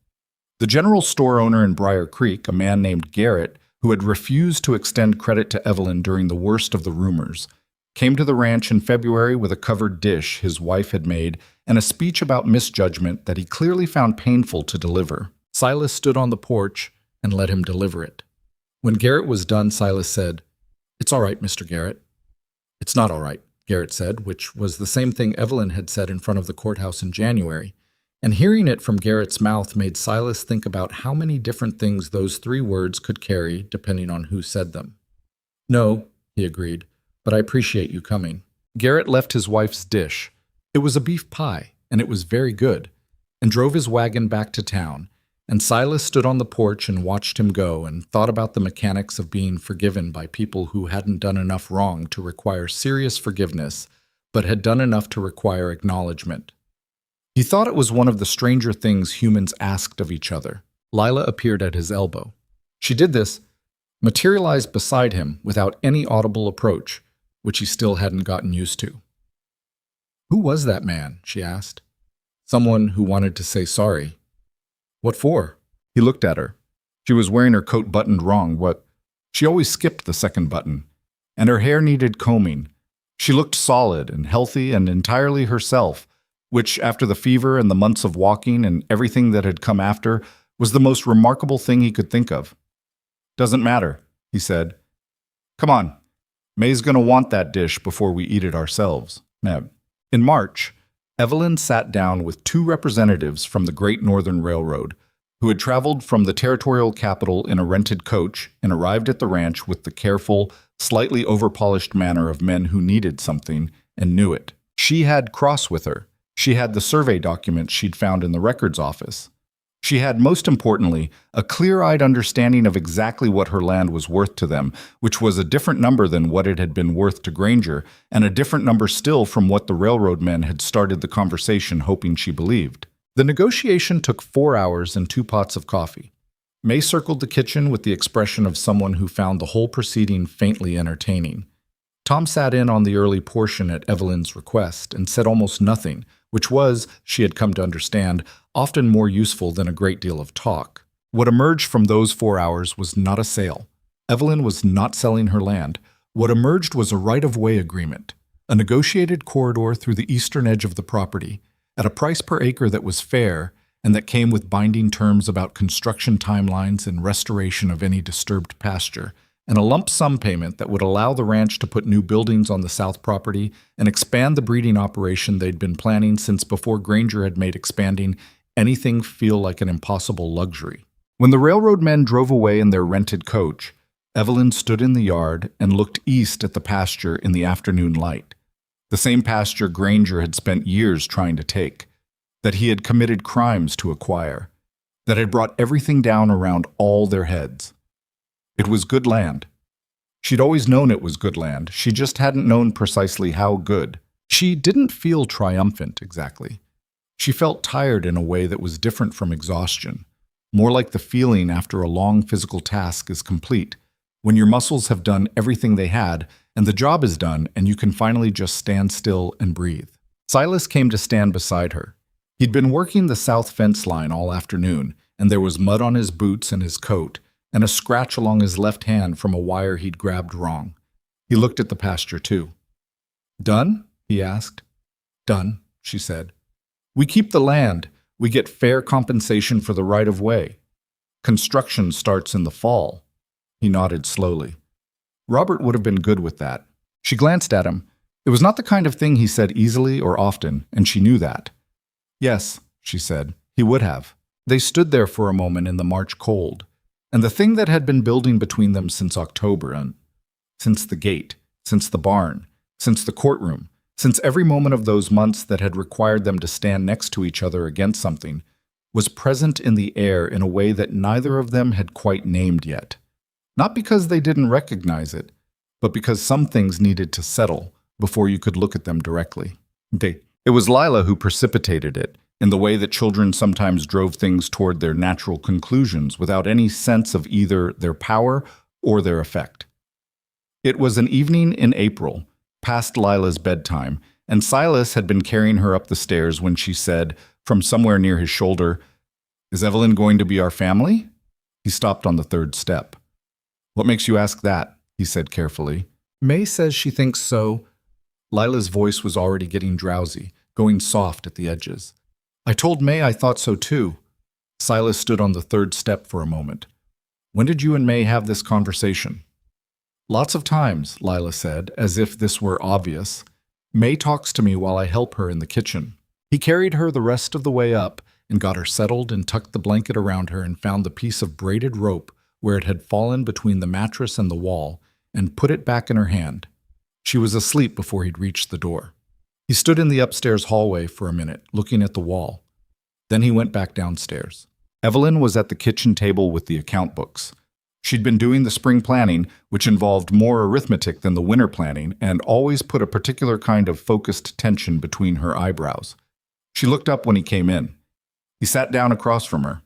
The general store owner in Briar Creek, a man named Garrett, who had refused to extend credit to Evelyn during the worst of the rumors, came to the ranch in February with a covered dish his wife had made and a speech about misjudgment that he clearly found painful to deliver. Silas stood on the porch and let him deliver it. When Garrett was done, Silas said, "It's all right, Mr. Garrett." "It's not all right," Garrett said, which was the same thing Evelyn had said in front of the courthouse in January. And hearing it from Garrett's mouth made Silas think about how many different things those 3 words could carry depending on who said them. "No," he agreed, "but I appreciate you coming." Garrett left his wife's dish. It was a beef pie, and it was very good, and drove his wagon back to town, and Silas stood on the porch and watched him go and thought about the mechanics of being forgiven by people who hadn't done enough wrong to require serious forgiveness, but had done enough to require acknowledgement. He thought it was one of the stranger things humans asked of each other. Lila appeared at his elbow. She did this, materialized beside him without any audible approach, which he still hadn't gotten used to. "Who was that man?" she asked. "Someone who wanted to say sorry." "What for?" He looked at her. She was wearing her coat buttoned wrong. She always skipped the second button, and her hair needed combing. She looked solid and healthy and entirely herself, which, after the fever and the months of walking and everything that had come after, was the most remarkable thing he could think of. "Doesn't matter," he said. "Come on. May's gonna want that dish before we eat it ourselves." In March, Evelyn sat down with 2 representatives from the Great Northern Railroad, who had traveled from the territorial capital in a rented coach and arrived at the ranch with the careful, slightly overpolished manner of men who needed something and knew it. She had Cross with her. She had the survey documents she'd found in the records office. She had, most importantly, a clear-eyed understanding of exactly what her land was worth to them, which was a different number than what it had been worth to Granger, and a different number still from what the railroad men had started the conversation hoping she believed. The negotiation took 4 hours and 2 pots of coffee. May circled the kitchen with the expression of someone who found the whole proceeding faintly entertaining. Tom sat in on the early portion at Evelyn's request and said almost nothing, which was, she had come to understand, often more useful than a great deal of talk. What emerged from those 4 hours was not a sale. Evelyn was not selling her land. What emerged was a right-of-way agreement, a negotiated corridor through the eastern edge of the property, at a price per acre that was fair and that came with binding terms about construction timelines and restoration of any disturbed pasture, and a lump sum payment that would allow the ranch to put new buildings on the south property and expand the breeding operation they'd been planning since before Granger had made expanding anything feel like an impossible luxury. When the railroad men drove away in their rented coach, Evelyn stood in the yard and looked east at the pasture in the afternoon light. The same pasture Granger had spent years trying to take, that he had committed crimes to acquire, that had brought everything down around all their heads. It was good land. She'd always known it was good land. She just hadn't known precisely how good. She didn't feel triumphant, exactly. She felt tired in a way that was different from exhaustion, more like the feeling after a long physical task is complete, when your muscles have done everything they had, and the job is done, and you can finally just stand still and breathe. Silas came to stand beside her. He'd been working the south fence line all afternoon, and there was mud on his boots and his coat, and a scratch along his left hand from a wire he'd grabbed wrong. He looked at the pasture, too. "Done?" he asked. "Done," she said. "We keep the land. We get fair compensation for the right-of-way. Construction starts in the fall." He nodded slowly. Robert would have been good with that. She glanced at him. It was not the kind of thing he said easily or often, and she knew that. "Yes," she said, "he would have." They stood there for a moment in the March cold, and the thing that had been building between them since October, and since the gate, since the barn, since the courtroom, since every moment of those months that had required them to stand next to each other against something, was present in the air in a way that neither of them had quite named yet. Not because they didn't recognize it, but because some things needed to settle before you could look at them directly. It was Lila who precipitated it, in the way that children sometimes drove things toward their natural conclusions without any sense of either their power or their effect. It was an evening in April, past Lila's bedtime, and Silas had been carrying her up the stairs when she said, from somewhere near his shoulder, "Is Evelyn going to be our family?" He stopped on the third step. "What makes you ask that?" he said carefully. "May says she thinks so." Lila's voice was already getting drowsy, going soft at the edges. "I told May I thought so too." Silas stood on the third step for a moment. "When did you and May have this conversation?" "Lots of times," Lila said, as if this were obvious. "May talks to me while I help her in the kitchen." He carried her the rest of the way up and got her settled and tucked the blanket around her and found the piece of braided rope where it had fallen between the mattress and the wall and put it back in her hand. She was asleep before he'd reached the door. He stood in the upstairs hallway for a minute, looking at the wall. Then he went back downstairs. Evelyn was at the kitchen table with the account books. She'd been doing the spring planning, which involved more arithmetic than the winter planning, and always put a particular kind of focused tension between her eyebrows. She looked up when he came in. He sat down across from her.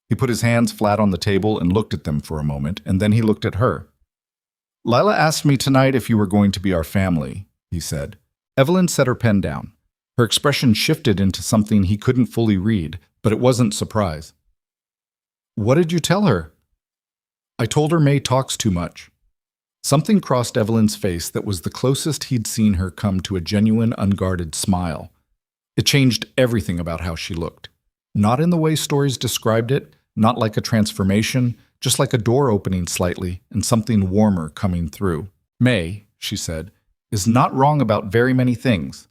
He put his hands flat on the table and looked at them for a moment, and then he looked at her. "Lila asked me tonight if you were going to be our family," he said. Evelyn set her pen down. Her expression shifted into something he couldn't fully read, but it wasn't surprise. "What did you tell her?" "I told her May talks too much." Something crossed Evelyn's face that was the closest he'd seen her come to a genuine, unguarded smile. It changed everything about how she looked. Not in the way stories described it, not like a transformation, just like a door opening slightly and something warmer coming through. "May," she said, "is not wrong about very many things."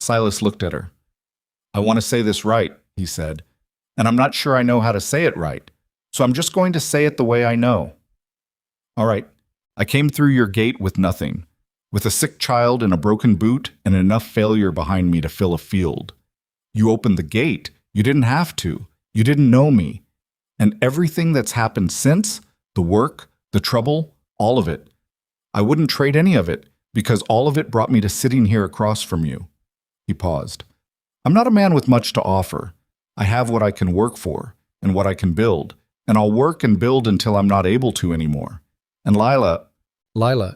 Silas looked at her. "I want to say this right," he said, "and I'm not sure I know how to say it right, so I'm just going to say it the way I know. All right, I came through your gate with nothing, with a sick child and a broken boot and enough failure behind me to fill a field. You opened the gate. You didn't have to. You didn't know me. And everything that's happened since, the work, the trouble, all of it. I wouldn't trade any of it, because all of it brought me to sitting here across from you." He paused. "I'm not a man with much to offer. I have what I can work for, and what I can build, and I'll work and build until I'm not able to anymore. And Lila,"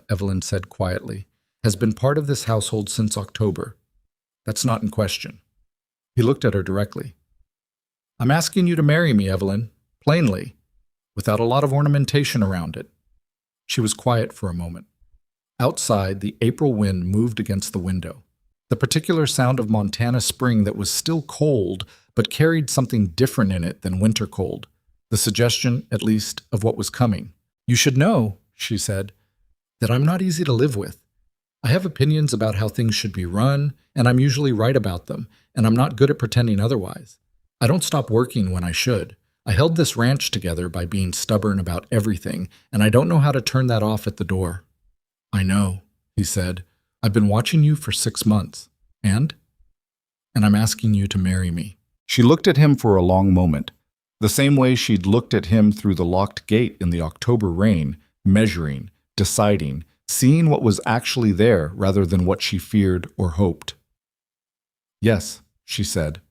Evelyn said quietly, "has been part of this household since October. That's not in question." He looked at her directly. "I'm asking you to marry me, Evelyn, plainly, without a lot of ornamentation around it." She was quiet for a moment. Outside, the April wind moved against the window. The particular sound of Montana spring that was still cold, but carried something different in it than winter cold. The suggestion, at least, of what was coming. "You should know," she said, "that I'm not easy to live with. I have opinions about how things should be run, and I'm usually right about them, and I'm not good at pretending otherwise. I don't stop working when I should. I held this ranch together by being stubborn about everything, and I don't know how to turn that off at the door." "I know," he said. "I've been watching you for 6 months. And I'm asking you to marry me." She looked at him for a long moment, the same way she'd looked at him through the locked gate in the October rain, measuring, deciding, seeing what was actually there rather than what she feared or hoped. "Yes," she said.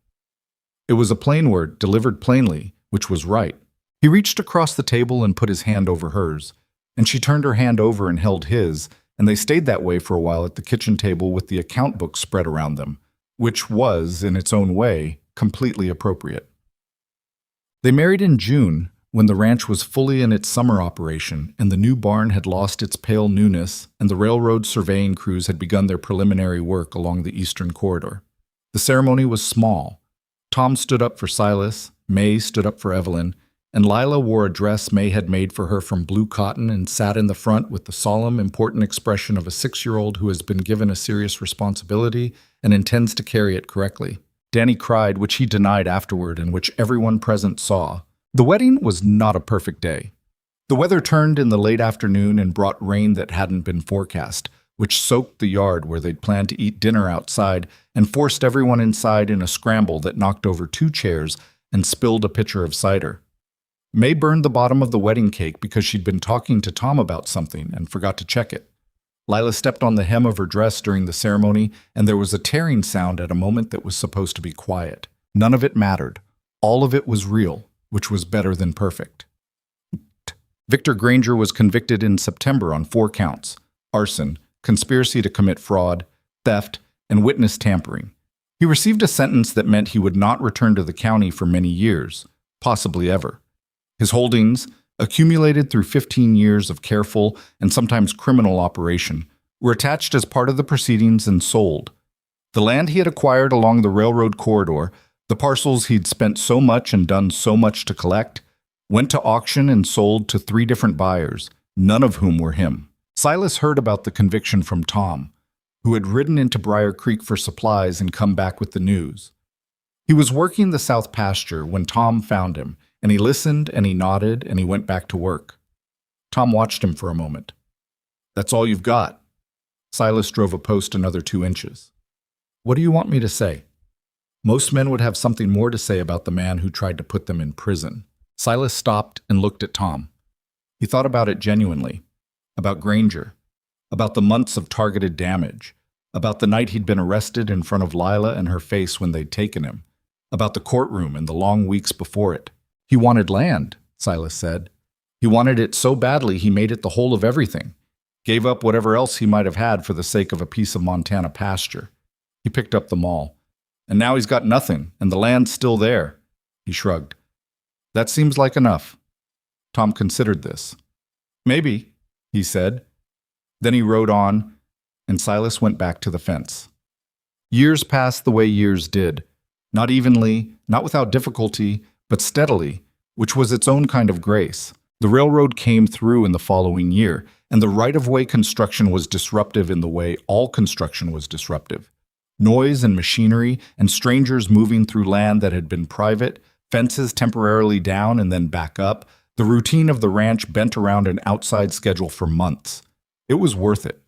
It was a plain word, delivered plainly, which was right. He reached across the table and put his hand over hers, and she turned her hand over and held his, and they stayed that way for a while at the kitchen table with the account book spread around them, which was, in its own way, completely appropriate. They married in June, when the ranch was fully in its summer operation and the new barn had lost its pale newness and the railroad surveying crews had begun their preliminary work along the eastern corridor. The ceremony was small. Tom stood up for Silas, May stood up for Evelyn, and Lila wore a dress May had made for her from blue cotton and sat in the front with the solemn, important expression of a 6-year-old who has been given a serious responsibility and intends to carry it correctly. Danny cried, which he denied afterward and which everyone present saw. The wedding was not a perfect day. The weather turned in the late afternoon and brought rain that hadn't been forecast, which soaked the yard where they'd planned to eat dinner outside and forced everyone inside in a scramble that knocked over 2 chairs and spilled a pitcher of cider. May burned the bottom of the wedding cake because she'd been talking to Tom about something and forgot to check it. Lila stepped on the hem of her dress during the ceremony, and there was a tearing sound at a moment that was supposed to be quiet. None of it mattered. All of it was real, which was better than perfect. Victor Granger was convicted in September on 4 counts: arson, conspiracy to commit fraud, theft, and witness tampering. He received a sentence that meant he would not return to the county for many years, possibly ever. His holdings, accumulated through 15 years of careful and sometimes criminal operation, were attached as part of the proceedings and sold. The land he had acquired along the railroad corridor, the parcels he'd spent so much and done so much to collect, went to auction and sold to 3 different buyers, none of whom were him. Silas heard about the conviction from Tom, who had ridden into Briar Creek for supplies and come back with the news. He was working the south pasture when Tom found him, and he listened and he nodded and he went back to work. Tom watched him for a moment. "That's all you've got." Silas drove a post another 2 inches. "What do you want me to say?" Most men would have something more to say about the man who tried to put them in prison. Silas stopped and looked at Tom. He thought about it genuinely. About Granger. About the months of targeted damage. About the night he'd been arrested in front of Lila and her face when they'd taken him. About the courtroom and the long weeks before it. "He wanted land," Silas said. "He wanted it so badly he made it the whole of everything. Gave up whatever else he might have had for the sake of a piece of Montana pasture." He picked up the maul. "And now he's got nothing, and the land's still there." He shrugged. "That seems like enough." Tom considered this. "Maybe," he said. Then he rode on, and Silas went back to the fence. Years passed the way years did. Not evenly, not without difficulty, but steadily, which was its own kind of grace. The railroad came through in the following year, and the right-of-way construction was disruptive in the way all construction was disruptive. Noise and machinery, and strangers moving through land that had been private, fences temporarily down and then back up, the routine of the ranch bent around an outside schedule for months. It was worth it.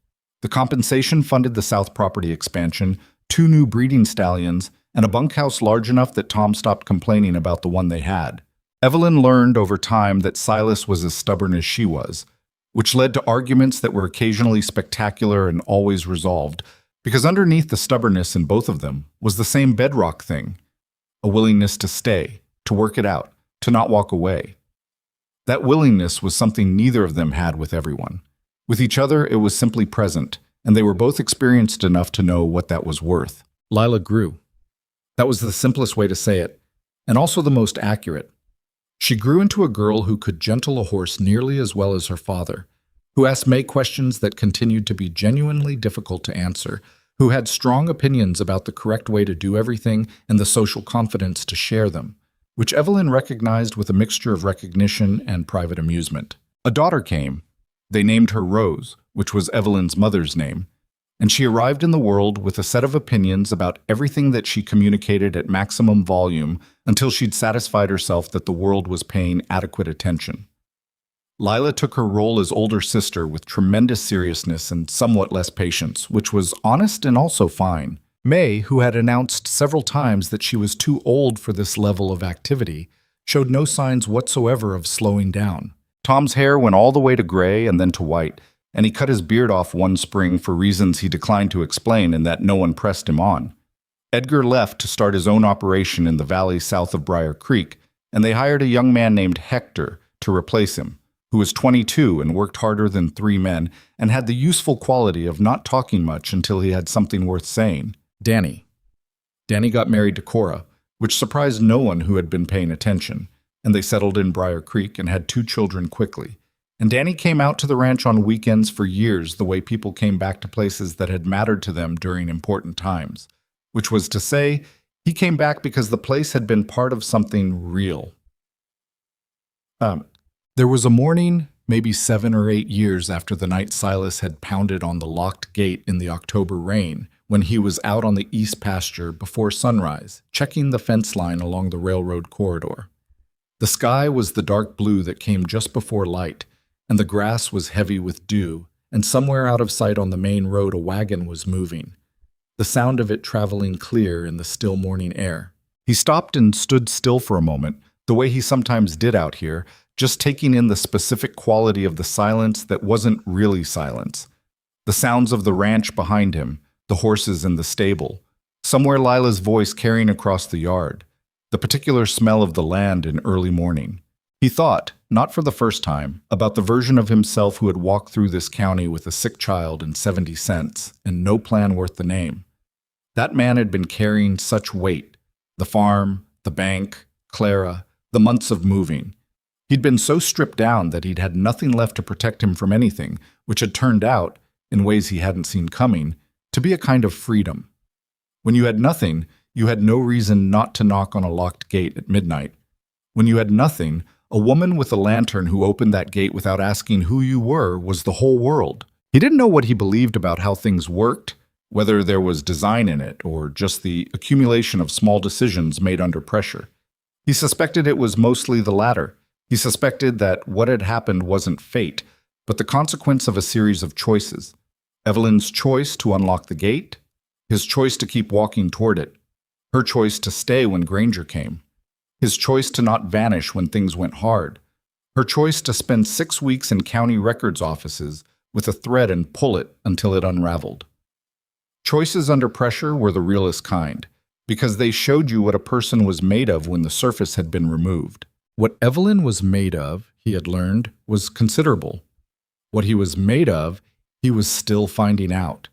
The compensation funded the South property expansion, 2 new breeding stallions, and a bunkhouse large enough that Tom stopped complaining about the one they had. Evelyn learned over time that Silas was as stubborn as she was, which led to arguments that were occasionally spectacular and always resolved, because underneath the stubbornness in both of them was the same bedrock thing: a willingness to stay, to work it out, to not walk away. That willingness was something neither of them had with everyone. With each other, it was simply present, and they were both experienced enough to know what that was worth. Lila grew. That was the simplest way to say it, and also the most accurate. She grew into a girl who could gentle a horse nearly as well as her father, who asked May questions that continued to be genuinely difficult to answer, who had strong opinions about the correct way to do everything and the social confidence to share them, which Evelyn recognized with a mixture of recognition and private amusement. A daughter came. They named her Rose, which was Evelyn's mother's name, and she arrived in the world with a set of opinions about everything that she communicated at maximum volume until she'd satisfied herself that the world was paying adequate attention. Lila took her role as older sister with tremendous seriousness and somewhat less patience, which was honest and also fine. May, who had announced several times that she was too old for this level of activity, showed no signs whatsoever of slowing down. Tom's hair went all the way to gray and then to white, and he cut his beard off one spring for reasons he declined to explain and that no one pressed him on. Edgar left to start his own operation in the valley south of Briar Creek, and they hired a young man named Hector to replace him, who was 22 and worked harder than 3 men and had the useful quality of not talking much until he had something worth saying. Danny. Danny got married to Cora, which surprised no one who had been paying attention, and they settled in Briar Creek and had 2 children quickly. And Danny came out to the ranch on weekends for years the way people came back to places that had mattered to them during important times, which was to say, he came back because the place had been part of something real. There was a morning, maybe 7 or 8 years after the night Silas had pounded on the locked gate in the October rain, when he was out on the east pasture before sunrise, checking the fence line along the railroad corridor. The sky was the dark blue that came just before light, and the grass was heavy with dew, and somewhere out of sight on the main road a wagon was moving, the sound of it traveling clear in the still morning air. He stopped and stood still for a moment, the way he sometimes did out here, just taking in the specific quality of the silence that wasn't really silence. The sounds of the ranch behind him, the horses in the stable, somewhere Lila's voice carrying across the yard, the particular smell of the land in early morning. He thought, not for the first time, about the version of himself who had walked through this county with a sick child and 70 cents and no plan worth the name. That man had been carrying such weight, the farm, the bank, Clara, the months of moving. He'd been so stripped down that he'd had nothing left to protect him from anything, which had turned out, in ways he hadn't seen coming, to be a kind of freedom. When you had nothing, you had no reason not to knock on a locked gate at midnight. When you had nothing, a woman with a lantern who opened that gate without asking who you were was the whole world. He didn't know what he believed about how things worked, whether there was design in it or just the accumulation of small decisions made under pressure. He suspected it was mostly the latter. He suspected that what had happened wasn't fate, but the consequence of a series of choices. Evelyn's choice to unlock the gate, his choice to keep walking toward it, her choice to stay when Granger came, his choice to not vanish when things went hard, her choice to spend 6 weeks in county records offices with a thread and pull it until it unraveled. Choices under pressure were the realest kind, because they showed you what a person was made of when the surface had been removed. What Evelyn was made of, he had learned, was considerable. What he was made of, he was still finding out.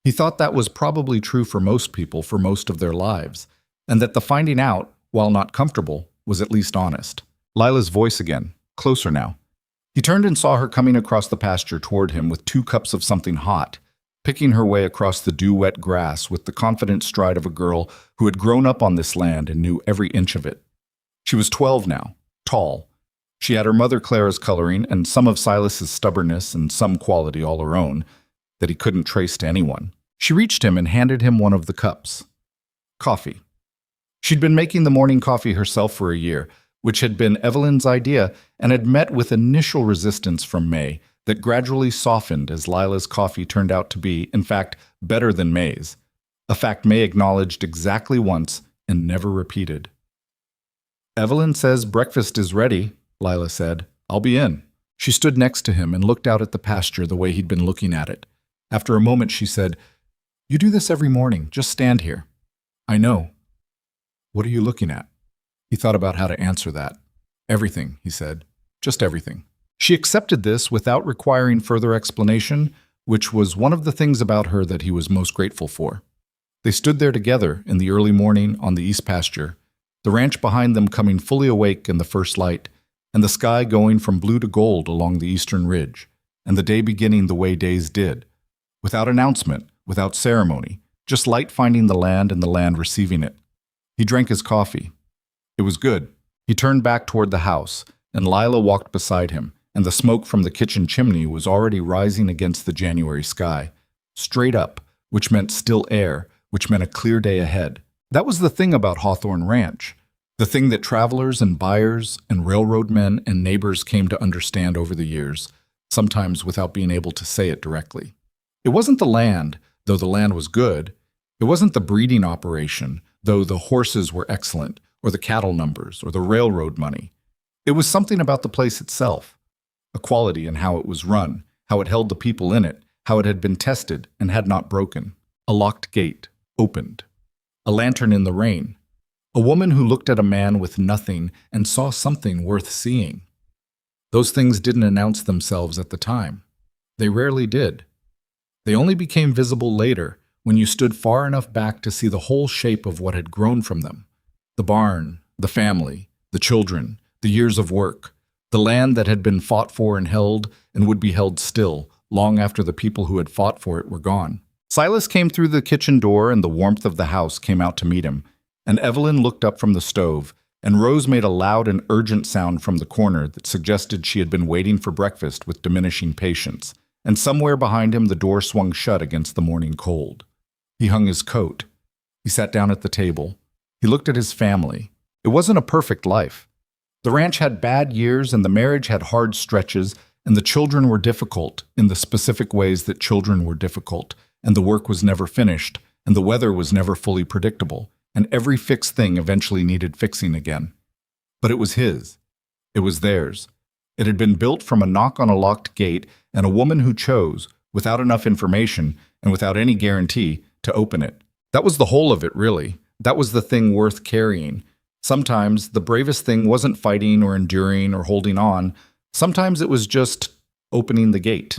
He thought that was probably true for most people for most of their lives, and that the finding out, while not comfortable, was at least honest. Lila's voice again, closer now. He turned and saw her coming across the pasture toward him with 2 cups of something hot, picking her way across the dew-wet grass with the confident stride of a girl who had grown up on this land and knew every inch of it. She was 12 now, tall. She had her mother Clara's coloring and some of Silas's stubbornness and some quality all her own that he couldn't trace to anyone. She reached him and handed him one of the cups. Coffee. She'd been making the morning coffee herself for a year, which had been Evelyn's idea and had met with initial resistance from May that gradually softened as Lila's coffee turned out to be, in fact, better than May's, a fact May acknowledged exactly once and never repeated. Evelyn says breakfast is ready, Lila said. I'll be in. She stood next to him and looked out at the pasture the way he'd been looking at it. After a moment she said, You do this every morning. Just stand here. I know. What are you looking at? He thought about how to answer that. Everything, he said. Just everything. She accepted this without requiring further explanation, which was one of the things about her that he was most grateful for. They stood there together in the early morning on the east pasture, the ranch behind them coming fully awake in the first light, and the sky going from blue to gold along the eastern ridge, and the day beginning the way days did, without announcement, without ceremony, just light finding the land and the land receiving it. He drank his coffee. It was good. He turned back toward the house, and Lila walked beside him, and the smoke from the kitchen chimney was already rising against the January sky, straight up, which meant still air, which meant a clear day ahead. That was the thing about Hawthorne Ranch, the thing that travelers and buyers and railroad men and neighbors came to understand over the years, sometimes without being able to say it directly. It wasn't the land, though the land was good. It wasn't the breeding operation, though the horses were excellent, or the cattle numbers, or the railroad money. It was something about the place itself, a quality in how it was run, how it held the people in it, how it had been tested and had not broken. A locked gate, opened. A lantern in the rain. A woman who looked at a man with nothing and saw something worth seeing. Those things didn't announce themselves at the time. They rarely did. They only became visible later when you stood far enough back to see the whole shape of what had grown from them, The barn, the family, the children, the years of work, the land that had been fought for and held and would be held still long after the people who had fought for it were gone. Silas came through the kitchen door and the warmth of the house came out to meet him, and Evelyn looked up from the stove, and Rose made a loud and urgent sound from the corner that suggested she had been waiting for breakfast with diminishing patience, and somewhere behind him the door swung shut against the morning cold. He hung his coat. He sat down at the table. He looked at his family. It wasn't a perfect life. The ranch had bad years and the marriage had hard stretches, and the children were difficult in the specific ways that children were difficult, and the work was never finished, and the weather was never fully predictable, and every fixed thing eventually needed fixing again. But it was his. It was theirs. It had been built from a knock on a locked gate and a woman who chose, without enough information and without any guarantee, to open it. That was the whole of it, really. That was the thing worth carrying. Sometimes the bravest thing wasn't fighting or enduring or holding on. Sometimes it was just opening the gate.